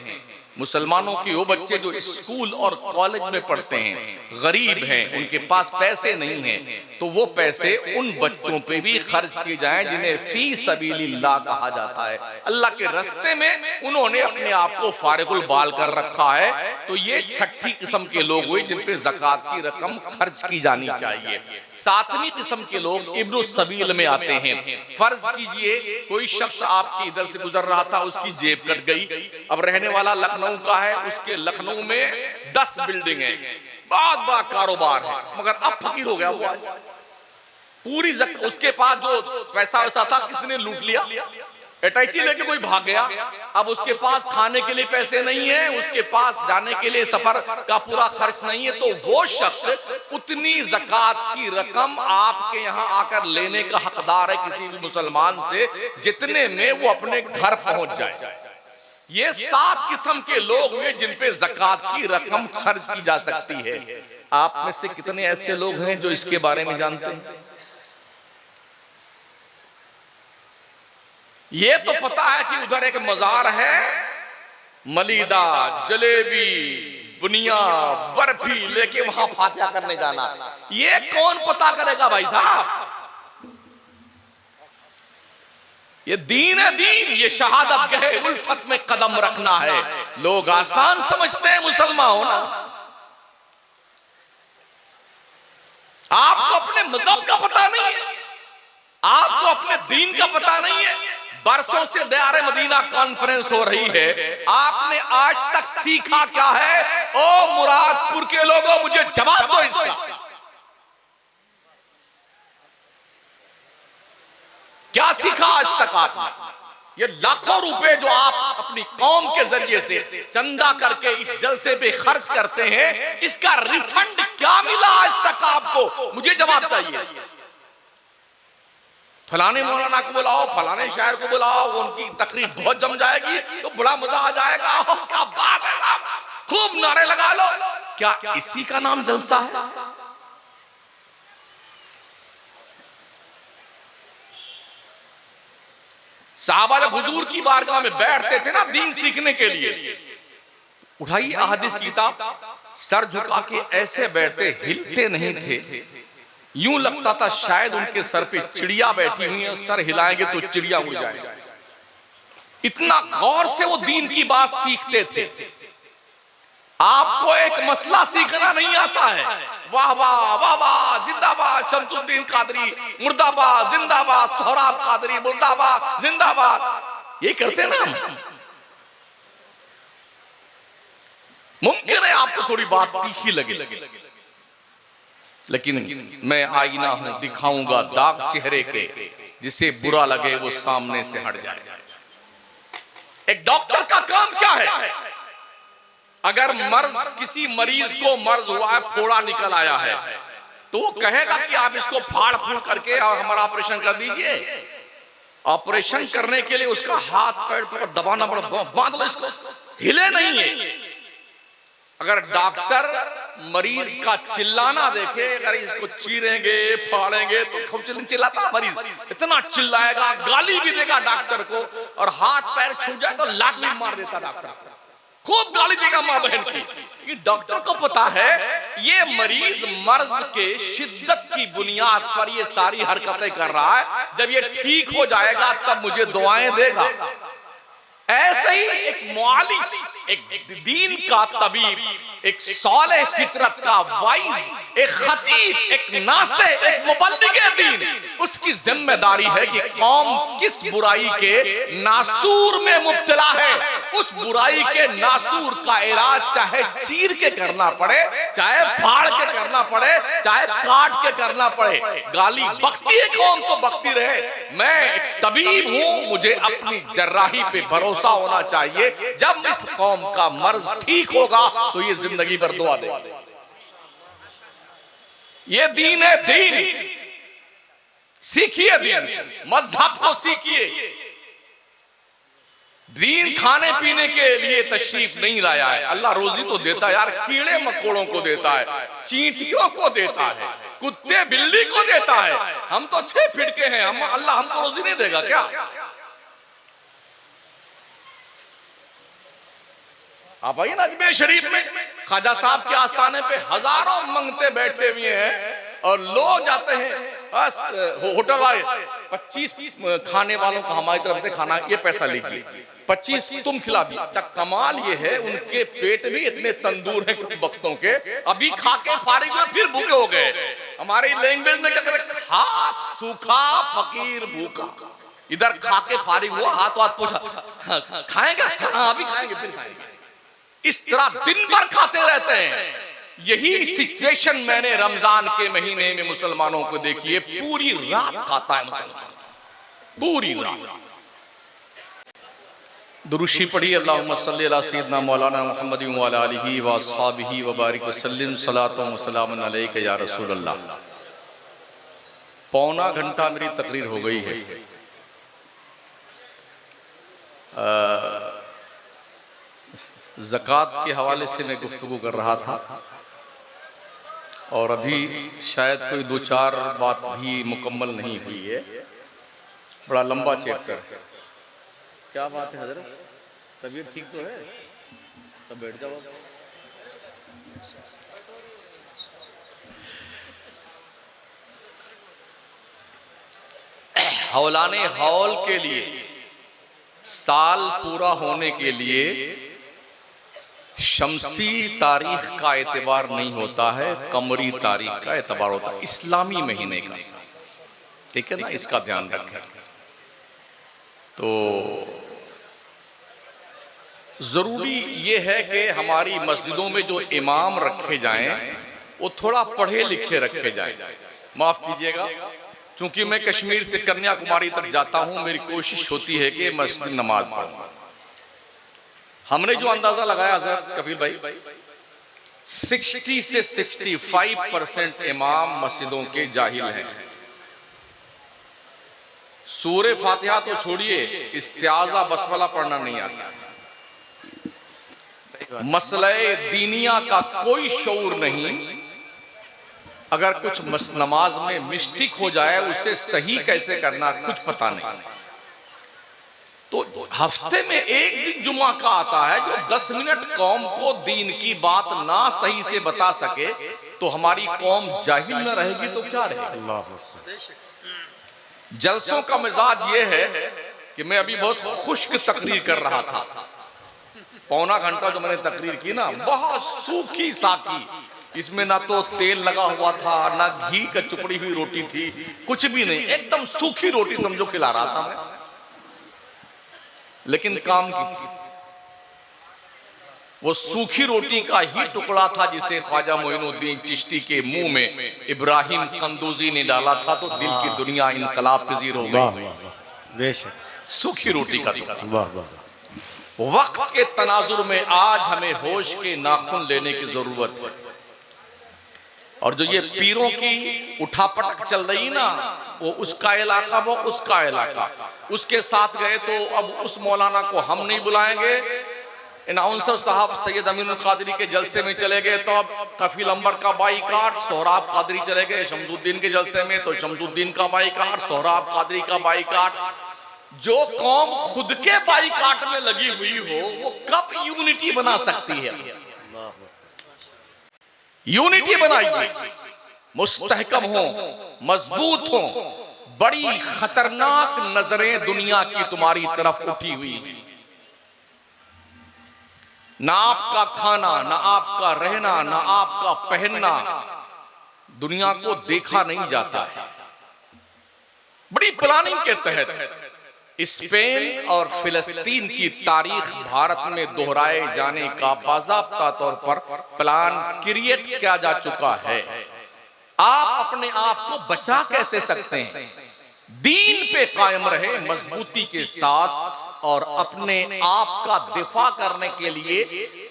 मुसलमानों के वो बच्चे जो स्कूल और कॉलेज में पढ़ते हैं, गरीब हैं, उनके पास पैसे नहीं हैं, तो वो पैसे उन बच्चों पे भी खर्च किए जाएं जिन्हें फी सबीलिल्लाह कहा जाता है। अल्लाह के रास्ते में उन्होंने अपने आप को फारिगुल बाल कर रखा है। तो ये छठी किस्म के लोग हुए जिन पे ज़कात की रकम खर्च की जानी चाहिए। सातवीं किस्म के लोग इब्न सबील में आते हैं। फर्ज कीजिए कोई शख्स आपके इधर से गुजर रहा था, उसकी जेब कट गई, अब रहने वाला लखनऊ का है, उसके लखनऊ में 10 बिल्डिंग है, बहुत बड़ा कारोबार है, मगर अब फकीर हो गया वो। पूरी उसके पास जो पैसा वैसा था किसने लूट लिया, अटैची लेके कोई भाग गया। अब उसके पास खाने के लिए पैसे नहीं है, उसके पास जाने के लिए सफर का पूरा खर्च नहीं है, तो वो शख्स उतनी ज़कात की रकम आपके यहाँ आकर लेने का हकदार है किसी भी मुसलमान से जितने में वो अपने घर पहुंच जाए। ये 7 किस्म के लोग हुए जिन पे ज़कात की रकम खर्च की जा सकती है। आप में से कितने ऐसे लोग हैं जो इसके बारे में जानते हैं? ये तो पता है कि उधर एक मजार है, मलीदा, जलेबी, बुनिया, बर्फी लेके वहां फातिहा करने जाना। ये कौन पता करेगा भाई साहब? ये दीन है, दीन, ये शहादत गहे उल्फत में कदम रखना है। लोग आसान समझते हैं मुसलमान होना। आपको अपने मजहब का पता नहीं है, आपको अपने दीन का पता नहीं है। बरसों से दयारे मदीना कॉन्फ्रेंस हो रही है, आपने आज तक सीखा क्या है? ओ मुरादपुर के लोगों, मुझे जवाब दो इसका। क्या सीखा आज तक आपने? ये लाखों रुपए जो आप अपनी कौम के जरिए से चंदा करके इस जलसे पे खर्च करते हैं, इसका रिफंड क्या मिला आज तक आपको? मुझे जवाब चाहिए। फलाने मौलाना को बुलाओ, फलाने शायर को बुलाओ, उनकी तकरीर बहुत जम जाएगी तो बड़ा मजा आ जाएगा। क्या बात है, खूब नारे लगा लो। क्या इसी का नाम जलसा है? साहबा जब हुजूर की बारगाह में बैठते थे ना दीन सीखने के लिए, उठाइए अहादीस की किताब, सर झुका के ऐसे बैठते, हिलते नहीं थे। यूं लगता था शायद उनके सर पे चिड़िया बैठी हुई है, सर हिलाएंगे तो चिड़िया उड़ जाएगी। इतना गौर से वो दीन की बात सीखते थे। आपको एक मसला सीखना नहीं आता है, वाह वाह वाह वाह, जिंदाबाद शमसुद्दीन कादरी, मुर्दाबाद जिंदाबाद, सोहराब कादरी मुर्दाबाद जिंदाबाद, ये करते ना हम। मुमकिन है आपको थोड़ी बात तीखी लगे, लेकिन मैं आईना हूं, दिखाऊंगा दाग चेहरे के, जिसे बुरा लगे वो सामने से हट जाए। एक डॉक्टर का काम क्या है? अगर मर्ज, किसी मरीज को मर्ज हुआ है, फोड़ा निकल आया है, तो वो कहेगा कि आप इसको फाड़ फूड़ करके और हमारा ऑपरेशन कर दीजिए। ऑपरेशन करने के लिए उसका हाथ पैर पर दबाना पड़ा, बांध लो इसको, हिले नहीं है। अगर डॉक्टर मरीज का चिल्लाना देखे, अगर इसको चीरेंगे फाड़ेंगे तो खूब चिल्लाता मरीज, इतना चिल्लाएगा, गाली भी देगा डॉक्टर को, और हाथ पैर छूट जाए तो लात भी मार देता डॉक्टर, खूब गाली देगा मां बहन की। डॉक्टर को पता है ये मरीज मर्ज के शिद्दत की बुनियाद पर ये सारी हरकतें कर रहा है, जब ये ठीक हो जाएगा तब मुझे दुआएं देगा। ऐसे ही एक मुआलिज, एक दीन का तबीब, एक सालेह फितरत का वाइज, एक खतीब, एक नासे, एक मुबल्लिगे दीन, उसकी जिम्मेदारी है कि कौम किस बुराई के नासूर में मुब्तला है, उस बुराई के नासूर का इलाज चाहे चीर के करना पड़े, चाहे फाड़ के करना पड़े, चाहे काट के करना पड़े। गाली बकती है कौम तो बकती रहे, मैं एक तबीब हूं, मुझे अपनी जर्राही पे भरोसा होना चाहिए। जब इस कौम का मर्ज ठीक होगा तो ये जिंदगी भर दुआ दे। ये दीन है, दीन सीखिए, दीन मजहब को सीखिए। दीन खाने पीने के लिए तशरीफ नहीं लाया है। अल्लाह रोजी तो देता है यार, कीड़े मकोड़ों को देता है, चींटियों को देता है, कुत्ते बिल्ली को देता है। हम तो 6 फीट के हैं, हम अल्लाह हमको रोजी नहीं देगा क्या? आप आइए ना अजमेर शरीफ में, ख्वाजा साहब के आस्थाने पे हजारों मंगते बैठे हुए हैं और लोग जाते हैं, बस होटल वाले 25 खाने वालों को हमारी तरफ से खाना, ये पैसा लीजिए, 25 तुम खिला दी। अच्छा कमाल ये है, उनके पेट भी इतने तंदूर हैं कुछ वक्तों के, अभी खा के फारिग हुए फिर भूखे हो गए। हमारी लैंग्वेज में क्या कहते, हाथ सूखा फकीर भूखा। इधर खा के फारिग हुआ, हाथ पूछा खाएंगे, हाँ अभी खाएंगे फिर खाएंगे। इस तरह दिन भर खाते रहते हैं। यही सिचुएशन मैंने रमजान के महीने में मुसलमानों को देखी है, पूरी रात खाता है मुसलमान, पूरी रात। दुरूशी पढ़ी, अल्लाहुम्मा सल्ली अला सय्यिदना मौलाना मुहम्मद व अला आलिहि व अस्हाबिहि व बारिक वसल्लिम सलातु व सलामुन अलैका या रसूल अल्लाह। पौना घंटा मेरी तकरीर हो गई है। ज़कात के हवाले से मैं गुफ्तगू कर रहा था और अभी शायद कोई 2-4 बात भी मुकम्मल नहीं हुई है। बड़ा लंबा चैप्टर है। क्या बात है हजरत, तबीयत ठीक तो है? तब बैठ जाओ। हौलाने हौल के लिए साल पूरा होने के लिए शमसी तारीख का एतबार नहीं होता है, कमरी तारीख का एतबार होता है, इस्लामी महीने का। ठीक है ना, इसका ध्यान रखें। तो जरूरी ये है कि हमारी मस्जिदों में जो इमाम रखे जाएं वो थोड़ा पढ़े लिखे रखे जाएं। माफ कीजिएगा, क्योंकि मैं कश्मीर से कन्याकुमारी तक जाता हूं, मेरी कोशिश होती है कि मस्जिद नमाज पढ़ूं। हमने जो अंदाजा लगाया हज़रत कफील भाई, 60 से 65% इमाम मस्जिदों के जाहिल हैं। सूरे फातिहा तो छोड़िए, इस्तिआज़ा बसमला पढ़ना नहीं आता, मसले दीनिया का कोई शऊर नहीं। अगर कुछ नमाज में मिस्टेक हो जाए, उसे सही कैसे करना कुछ पता नहीं। तो हफ्ते में एक दिन जुमा का आता है, जो 10 मिनट कौम को दीन की बात ना सही से बता सके तो हमारी कौम जाहिल न रहेगी तो क्या रहेगी। जलसों का मिजाज ये है कि मैं अभी बहुत खुश्क तकरीर कर रहा था, पौना घंटा जो मैंने तकरीर की ना, बहुत सूखी साकी, इसमें ना तो तेल लगा हुआ था, ना घी का चुपड़ी हुई रोटी थी, कुछ भी नहीं, एकदम सूखी रोटी समझो खिला रहा था मैं, लेकिन काम की थी। वो सूखी रोटी का ही टुकड़ा था जिसे ख्वाजा मोइनुद्दीन चिश्ती के मुंह में इब्राहिम कंदूजी ने डाला था तो दिल की दुनिया इनकलाब पजीर हो गई। सूखी रोटी का टुकड़ा। वक्त के तनाजुर में आज हमें होश के नाखून लेने की जरूरत है। और जो ये पीरों की उठापटक चल रही ना, वो उसका इलाका, वो उसका इलाका, उसके साथ गए तो अब उस मौलाना को हम नहीं बुलाएंगे। अनाउंसर साहब सैयद अमीनुल कादरी के जलसे में चले गए तो अब कफील अंबर का बाईकाट, सोहराब कादरी चले गए शमसुद्दीन के जलसे में तो शमसुद्दीन का बाईकाट, सोहराब कादरी का बाईकाट। जो कौम खुद के बाईकाट में लगी हुई हो वो कब यूनिटी बना सकती है? यूनिटी बनाइए, मुस्तहकम हो, मजबूत हो। बड़ी खतरनाक नजरें दुनिया की तुम्हारी तरफ उठी हुई हैं। ना आपका खाना, ना आपका रहना, ना आपका पहनना दुनिया को देखा नहीं जाता है। बड़ी प्लानिंग के तहत स्पेन और फिलिस्तीन की तारीख भारत में दोहराए जाने का बाज़ाब्ता तौर पर प्लान क्रिएट किया जा चुका है। आप अपने आप को बचा कैसे सकते हैं? दीन पे कायम रहे मजबूती के साथ और अपने आप का दिफा करने के लिए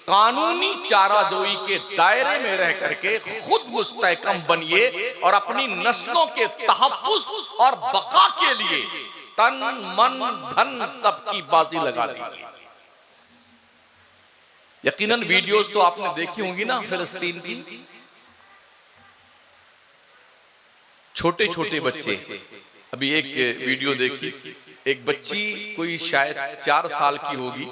कानूनी चाराजोई के दायरे में रह करके खुद मुस्तहकम बनिए और अपनी नस्लों के तहफ्फुज़ और बका के लिए तन मन धन सबकी बाजी लगा दीजिए। यकीनन वीडियोस तो आपने देखी होंगी ना फिलिस्तीन की। छोटे छोटे बच्चे, अभी एक वीडियो देखी, एक बच्ची कोई शायद 4 साल की होगी,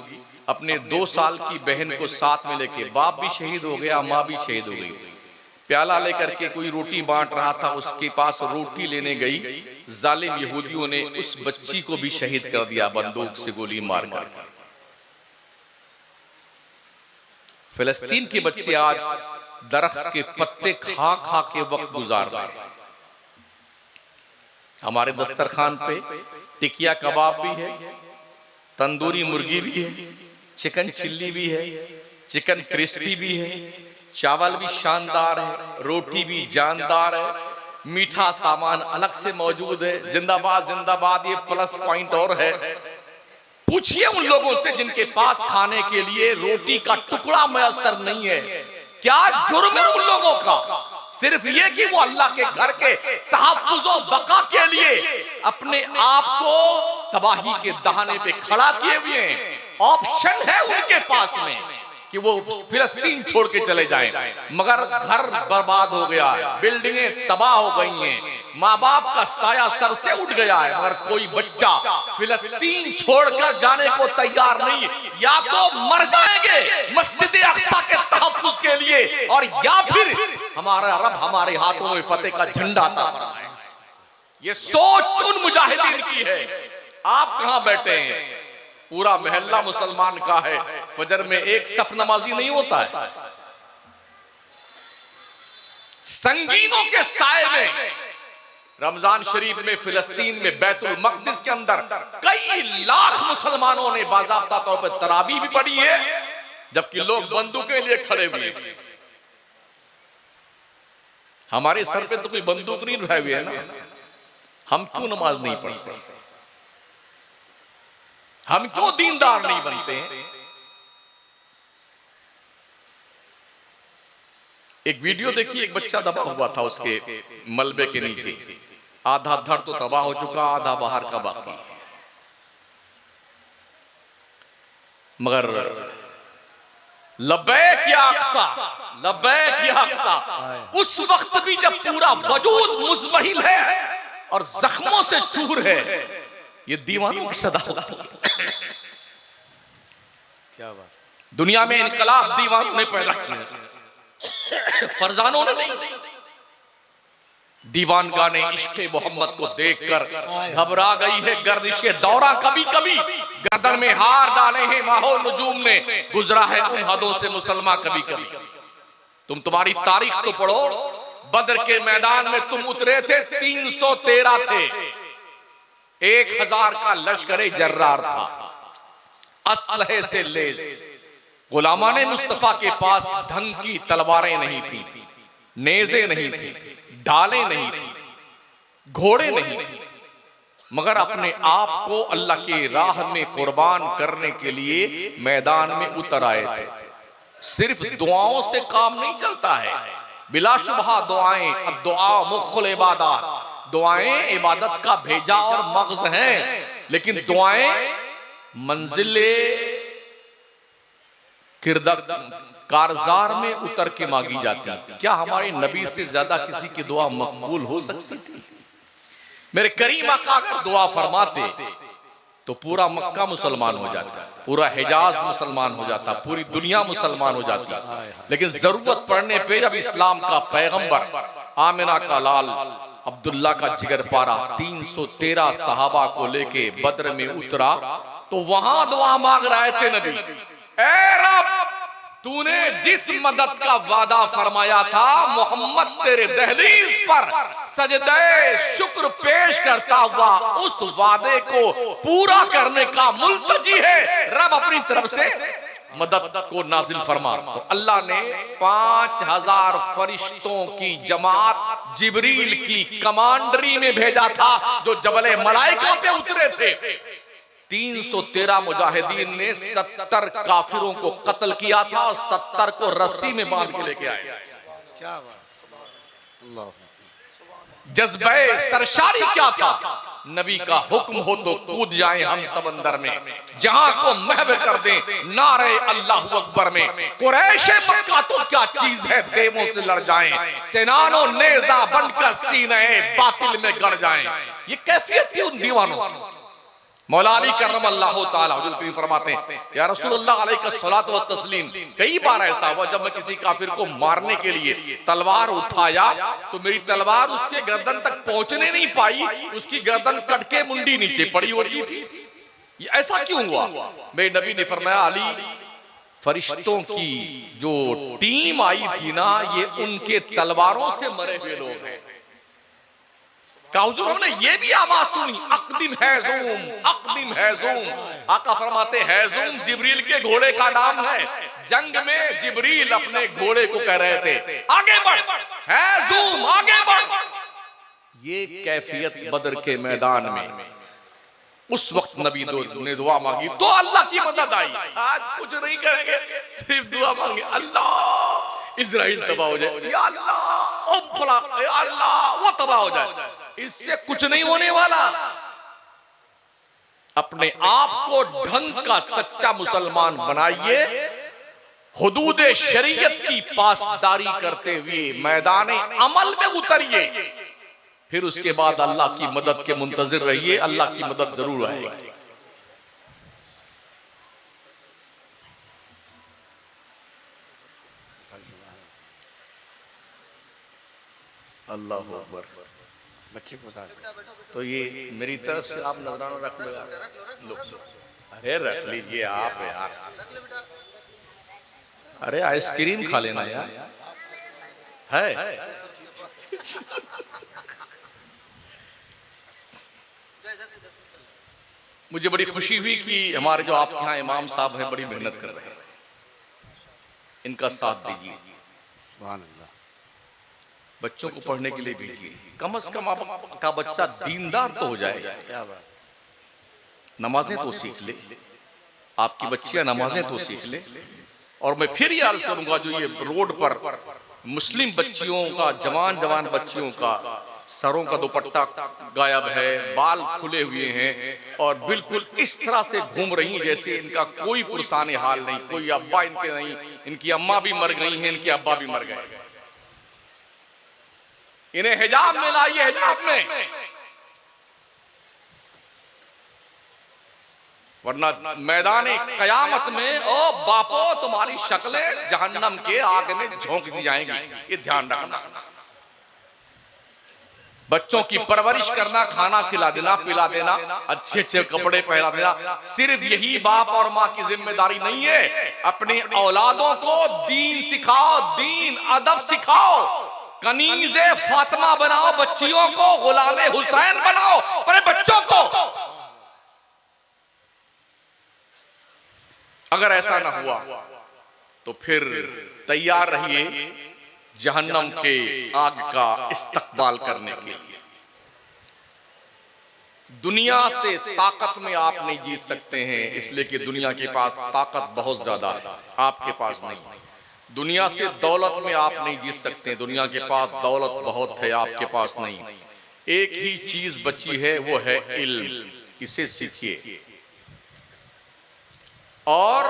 अपने 2 साल की बहन को साथ में लेके, बाप भी शहीद हो गया, माँ भी शहीद हो गई, प्याला लेकर के कोई रोटी बांट रहा था, उसके पास रोटी लेने गई, जालिम यहूदियों ने उस बच्ची को भी शहीद कर दिया बंदूक से गोली मारकर। फिलिस्तीन के बच्चे आज दरख्त के पत्ते खा खा के वक्त गुजार रहे हैं। हमारे दस्तरखान पे टिकिया कबाब भी है, तंदूरी मुर्गी भी है, चिकन चिल्ली भी है, चिकन क्रिस्पी भी है, चावल भी शानदार है, रोटी भी जानदार है, मीठा सामान अलग से मौजूद है। जिंदाबाद जिंदाबाद, ये प्लस पॉइंट और है। पूछिए उन लोगों से जिनके पास खाने के लिए रोटी का टुकड़ा मैसर नहीं है, क्या जुर्म है उन लोगों का? सिर्फ ये कि वो अल्लाह के घर के तहफ्फुज़ और बका के लिए अपने आप को तबाही के दहाने पे खड़ा किए हुए हैं। ऑप्शन है उनके पास में कि वो फिलिस्तीन छोड़ के चले जाएं, मगर घर बर्बाद हो गया है, बिल्डिंगें तबाह हो गई हैं, माँ बाप का साया सर से उठ गया है, मगर कोई बच्चा फिलिस्तीन छोड़कर जाने को तैयार नहीं। या तो मर जाएंगे मस्जिद अक्सा के तहफ्फुज़ के लिए, और या फिर हमारा रब हमारे हाथों में फतेह का झंडा अता फरमाए। ये सोच उन मुजाहिदीन की है। आप कहां बैठे हैं? पूरा मोहल्ला मुसलमान का है, फजर में एक सफ नमाजी नहीं होता है। संगीनों के साए में रमजान शरीफ में फिलिस्तीन में बैतुल मक़दिस के अंदर कई लाख मुसलमानों ने बाज़ाब्ता तौर पर तरावी भी पढ़ी है, जबकि लोग बंदूकें लिए खड़े हुए हैं। हमारे सर पे तो कोई बंदूक नहीं उठाए हुए है ना, हम क्यों नमाज नहीं पढ़ते? हम क्यों दीनदार नहीं बनते हैं? एक वीडियो देखिए, एक बच्चा दबा हुआ था उसके मलबे के नीचे, आधा धड़ तो तबाह हो चुका, आधा बाहर का बाकी। मगर लब्बैक या अक्सा, लब्बैक या अक्सा, उस वक्त भी जब पूरा वजूद मुज़महिल है और जख्मों से चूर है, ये दीवानों की सदा होती है। क्या बात। दुनिया में इनकलाब दीवानों ने पैदा किया, फरजानों ने नहीं। दीवान गाने इश्क़े मोहम्मद को देखकर घबरा गई है गर्दिशे दौरा, कभी कभी गर्दन में हार डाले हैं माहौल नजूम ने, गुजरा है उन हदों से मुसलमान कभी कभी। तुम्हारी तारीख तो पढ़ो, बदर के मैदान में तुम उतरे थे, 313 थे, 1000 का लश्कर जर्रार था, असलहे से लेस। गुलामाने मुस्तफा के पास ढंग की तलवारें नहीं थी, नेज़े नहीं थी, ढालें नहीं थी, घोड़े नहीं थे, मगर अपने आप को अल्लाह की राह में कुर्बान करने के लिए मैदान में उतर आए थे। सिर्फ दुआओं से काम नहीं चलता है, बिलाशुबहा दुआएं, अब दुआ मुख्खुल इबादत, दुआएं इबादत का भेजा और मग़ज़ हैं, लेकिन दुआएं मंजिले कारजार में उतर के मांगी जाती है। क्या हमारे नबी से ज्यादा किसी की दुआ मकबूल हो सकती थी? मेरे करीम आका अगर दुआ फरमाते तो पूरा मक्का मुसलमान हो जाता, पूरा हिजाज मुसलमान हो जाता, पूरी दुनिया मुसलमान हो जाती। लेकिन जरूरत पड़ने पे जब इस्लाम का पैगंबर आमिना का लाल अब्दुल्ला का जिगर पारा 313 सहाबा को लेके बद्र में उतरा, तो वहां दुआ मांग रहे थे नबी, ऐ रब तूने जिस मदद का वादा फरमाया था मोहम्मद तेरे दहलीज पर सजदे शुक्र पेश करता हुआ उस वादे को पूरा करने का मुल्तजी है। रब अपनी तरफ से मदद को नाजिल फरमा। तो अल्लाह ने 5000 फरिश्तों की जमात जिब्रील की कमांडरी में भेजा था जो जबले मलाइका पे उतरे थे। 313 मुजाहिदीन ने 70 काफिरों को कत्ल किया था और 70 को रस्सी में बांध के लेके आए। क्या बात। अल्लाह। जज्बे सरशारी क्या था? नबी का हुक्म हो तो कूद जाएं हम समंदर में, जहां को महव कर दें नारे अल्लाहु अकबर में। कुरैश मक्का तो क्या चीज है, देवों से लड़ जाएं, सेनानो नेजा बनकर सीने बातिल में गड़ जाएं। ये कैफियत थी उन दीवानों। मौला अली करम अल्लाह ताला हुजूर करीम फरमाते हैं या रसूलुल्लाह अलैहि सल्लतु व तस्लीम, कई बार ऐसा हुआ जब मैं किसी काफिर को मारने के लिए तलवार उठाया तो मेरी तलवार उसके गर्दन तक पहुंचने नहीं पाई, उसकी गर्दन कट के मुंडी नीचे पड़ी होती थी। ये ऐसा क्यों हुआ? मेरे नबी ने फरमाया अली, फरिश्तों की जो टीम आई थी ना, ये उनके तलवारों से मरे हुए लोग हैं। कहा हुजूर हमने ये भी आवाज सुनी, अक़दिम हैज़ूम, अक़दिम हैज़ूम। आका फरमाते हैज़ूम जिब्रील के घोड़े का नाम है। जंग में जिब्रील अपने घोड़े को कह रहे थे आगे बढ़, हैज़ूम आगे बढ़। ये कैफियत बदर के मैदान में उस वक्त नबी ने दुआ मांगी तो अल्लाह की मदद आई। आज कुछ नहीं करेंगे, सिर्फ दुआ मांगे, अल्लाह इजराइल तबाह हो जाए, या अल्लाह ओ फला, या अल्लाह वो तबाह हो जाए। इससे कुछ नहीं होने वाला। अपने आप को ढंग का सच्चा मुसलमान बनाइए, हुदूद शरीयत की पासदारी करते हुए मैदान अमल में उतरिए, फिर उसके बाद अल्लाह की मदद के मुंतजिर रहिए। अल्लाह की मदद जरूर आएगी। अल्लाह अकबर। बच्चे को बता दो। तो ये मेरी तरफ से आप नजराना रख लो। लो, अरे रख लीजिए आप यार। अरे आइसक्रीम खा लेना यार, है मुझे बड़ी खुशी हुई कि हमारे जो आपके यहाँ इमाम साहब हैं बड़ी मेहनत कर रहे हैं, इनका साथ दीजिए। सुभान अल्लाह। बच्चों को पढ़ने के लिए भेजिए, कम से कम आपका बच्चा दीनदार तो हो जाएगा। क्या बात। नमाजें तो सीख ले, आपकी बच्चियां नमाजें तो सीख ले। और मैं फिर ये अर्ज करूंगा, जो ये रोड पर मुस्लिम बच्चियों का, जवान जवान बच्चियों का सरों का दुपट्टा गायब है, बाल खुले हुए हैं और बिल्कुल इस तरह से घूम रही जैसे इनका कोई पुरसाने हाल नहीं, कोई अब्बा इनके नहीं, इनकी अम्मा भी मर गई हैं, इनके अब्बा भी मर गए। इन्हें हिजाब में लाइए, हिजाब में, वरना मैदान कयामत में ओ बापो तुम्हारी शक्लें जहन्नम के आग में झोंक दी जाएंगी। ये ध्यान रखना। बच्चों की परवरिश करना, खाना खिला देना, पिला देना, अच्छे अच्छे कपड़े पहना देना, सिर्फ यही बाप और माँ की जिम्मेदारी नहीं है। अपने औलादों को दीन सिखाओ, दीन अदब सिखाओ, कनीज़े फातिमा बनाओ, बच्चियों को गुलामे हुसैन बनाओ अपने बच्चों को। अगर ऐसा ना हुआ तो फिर तैयार रहिए जहन्नम के आग का इस्तकबाल करने के लिए। दुनिया से ताकत में आप नहीं जीत सकते हैं, इसलिए कि दुनिया के पास ताकत बहुत ज्यादा है, आपके पास नहीं। दुनिया से दौलत में आप नहीं जीत सकते, दुनिया के पास दौलत बहुत है, आपके पास नहीं। एक ही चीज बची है, वो है इल्म। इसे सीखिए और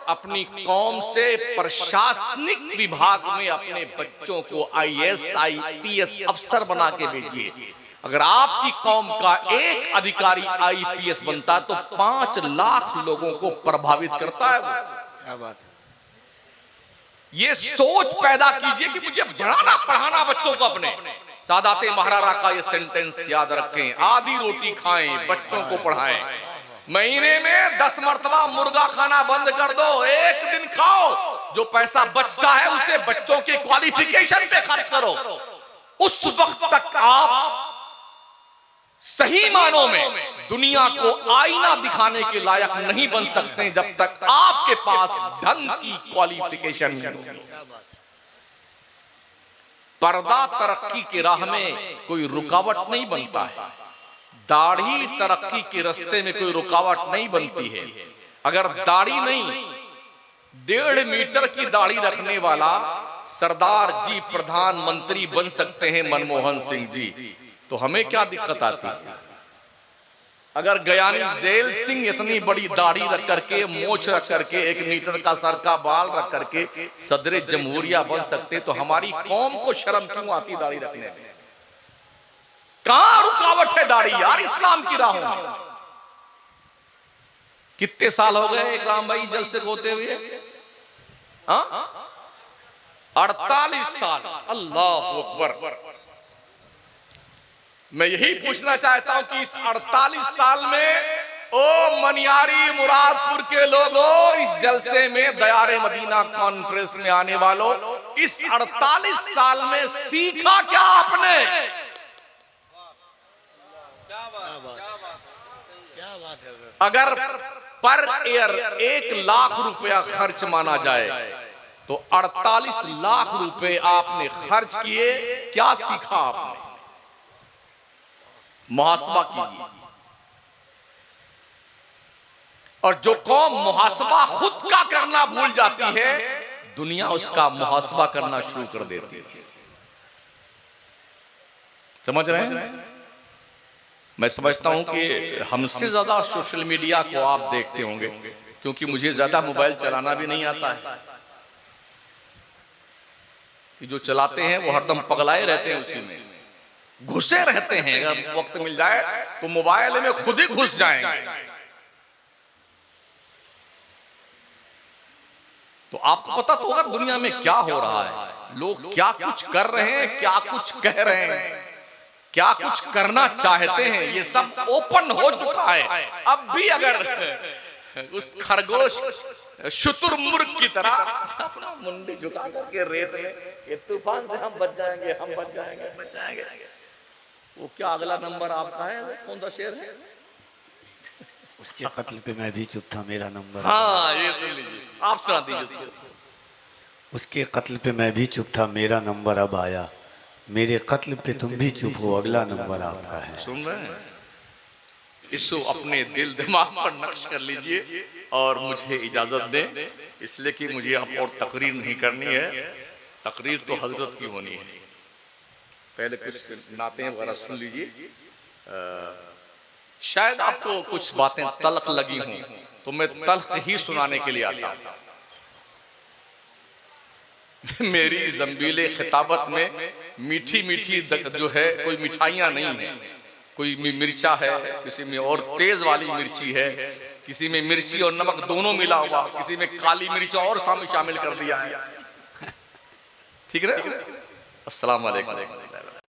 अपनी कौम से प्रशासनिक विभाग में अपने बच्चों को IAS IPS अफसर बना के भेजिए। अगर आपकी कौम का एक अधिकारी IPS बनता तो 5 लाख लोगों को प्रभावित करता है वो। क्या बात है। ये सोच पैदा कीजिए कि मुझे बढ़ाना पढ़ाना बच्चों को अपने। सादाते महारारा का ये सेंटेंस याद रखें, आधी रोटी खाएं, बच्चों को पढ़ाएं। महीने में 10 मरतबा मुर्गा खाना बंद कर दो, एक दिन खाओ, जो पैसा बचता है उसे बच्चों के क्वालिफिकेशन पे खर्च करो। उस वक्त तक आप सही मानों में दुनिया को आईना दिखाने के लायक नहीं बन सकते जब तक आपके पास ढंग की क्वालिफिकेशन नहीं होगी। पर्दा तरक्की की राह में कोई रुकावट नहीं बनता है, दाढ़ी तरक्की के रास्ते में कोई रुकावट नहीं बनती है। अगर दाढ़ी नहीं, 1.5 मीटर की दाढ़ी रखने वाला सरदार जी प्रधानमंत्री बन सकते हैं मनमोहन सिंह जी, तो हमें क्या दिक्कत आती है? अगर ज्ञानी जैल सिंह इतनी बड़ी दाढ़ी रख करके, मोछ रख करके, 1 मीटर का सर का बाल रख करके सदर जमहूरिया बन सकते, तो हमारी कौम को शर्म क्यों आती दाढ़ी रखने में? कहां रुकावट है दाढ़ी यार इस्लाम की राहों में? कितने साल हो गए इकराम भाई जलसे को होते हुए? 48 साल। अल्लाह अकबर। मैं यही पूछना चाहता हूं कि इस 48 साल में ओ मनियारी मुरादपुर के लोगों, इस जलसे में दयारे मदीना कॉन्फ्रेंस में आने वालों, इस 48 साल में सीखा क्या आपने? क्या बात है? अगर पर ईयर 1 लाख रुपया खर्च माना जाए तो 48 लाख रुपए आपने खर्च किए, क्या सीखा आपने? मुहासबा कीजिए। और जो कौम मुहासबा खुद का करना भूल जाती है, दुनिया उसका मुहासबा करना शुरू कर देती है। समझ रहे हैं? मैं समझता हूं कि हमसे ज्यादा सोशल मीडिया को आप देखते होंगे, क्योंकि मुझे ज्यादा मोबाइल चलाना भी नहीं आता है। कि जो चलाते हैं वो हरदम पगलाए रहते हैं, उसी में घुसे रहते हैं। अगर वक्त मिल जाए तो मोबाइल में खुद ही घुस जाएंगे। तो आपको पता तो होगा दुनिया में क्या हो रहा है, लोग क्या कुछ कर रहे हैं, क्या कुछ कह रहे हैं, क्या कुछ करना चाहते हैं, ये सब ओपन हो चुका है। अब भी अगर उस खरगोश शुतुरमुर्ग की तरह अपना मुंडी झुका करके रेत में, ये तूफान से हम बच जाएंगे, हम बच जाएंगे, बच जाएंगे, वो क्या अगला नंबर आपका है? कौन सा शेर है? उसके कत्ल पे मैं भी चुप था, मेरा नंबर। हाँ, ये सुन लीजिए, आप सुना दीजिए। उसके कत्ल पे मैं भी चुप था, मेरा नंबर अब आया। मेरे कत्ल पे तुम भी चुप हो, अगला नंबर आपका है। सुन रहे हैं? इसको अपने दिल दिमाग पर नक्श कर लीजिए और मुझे इजाजत दें, इसलिए कि मुझे अब और तकरीर नहीं करनी है। तकरीर तो हजरत की होनी है। पहले कुछ नाते वगैरह सुन लीजिए। शायद आपको कुछ बातें तल्ख लगी हों, तो मैं तल्ख ही सुनाने के लिए आता हूं। मेरी जंबीले खिताबत में मीठी मीठी जो है कोई मिठाइयां नहीं है। कोई मिर्चा है, किसी में और तेज वाली मिर्ची है, किसी में मिर्ची और नमक दोनों मिला हुआ, किसी में काली मिर्च और शामिल कर दिया है। ठीक है? अस्सलाम वालेकुम।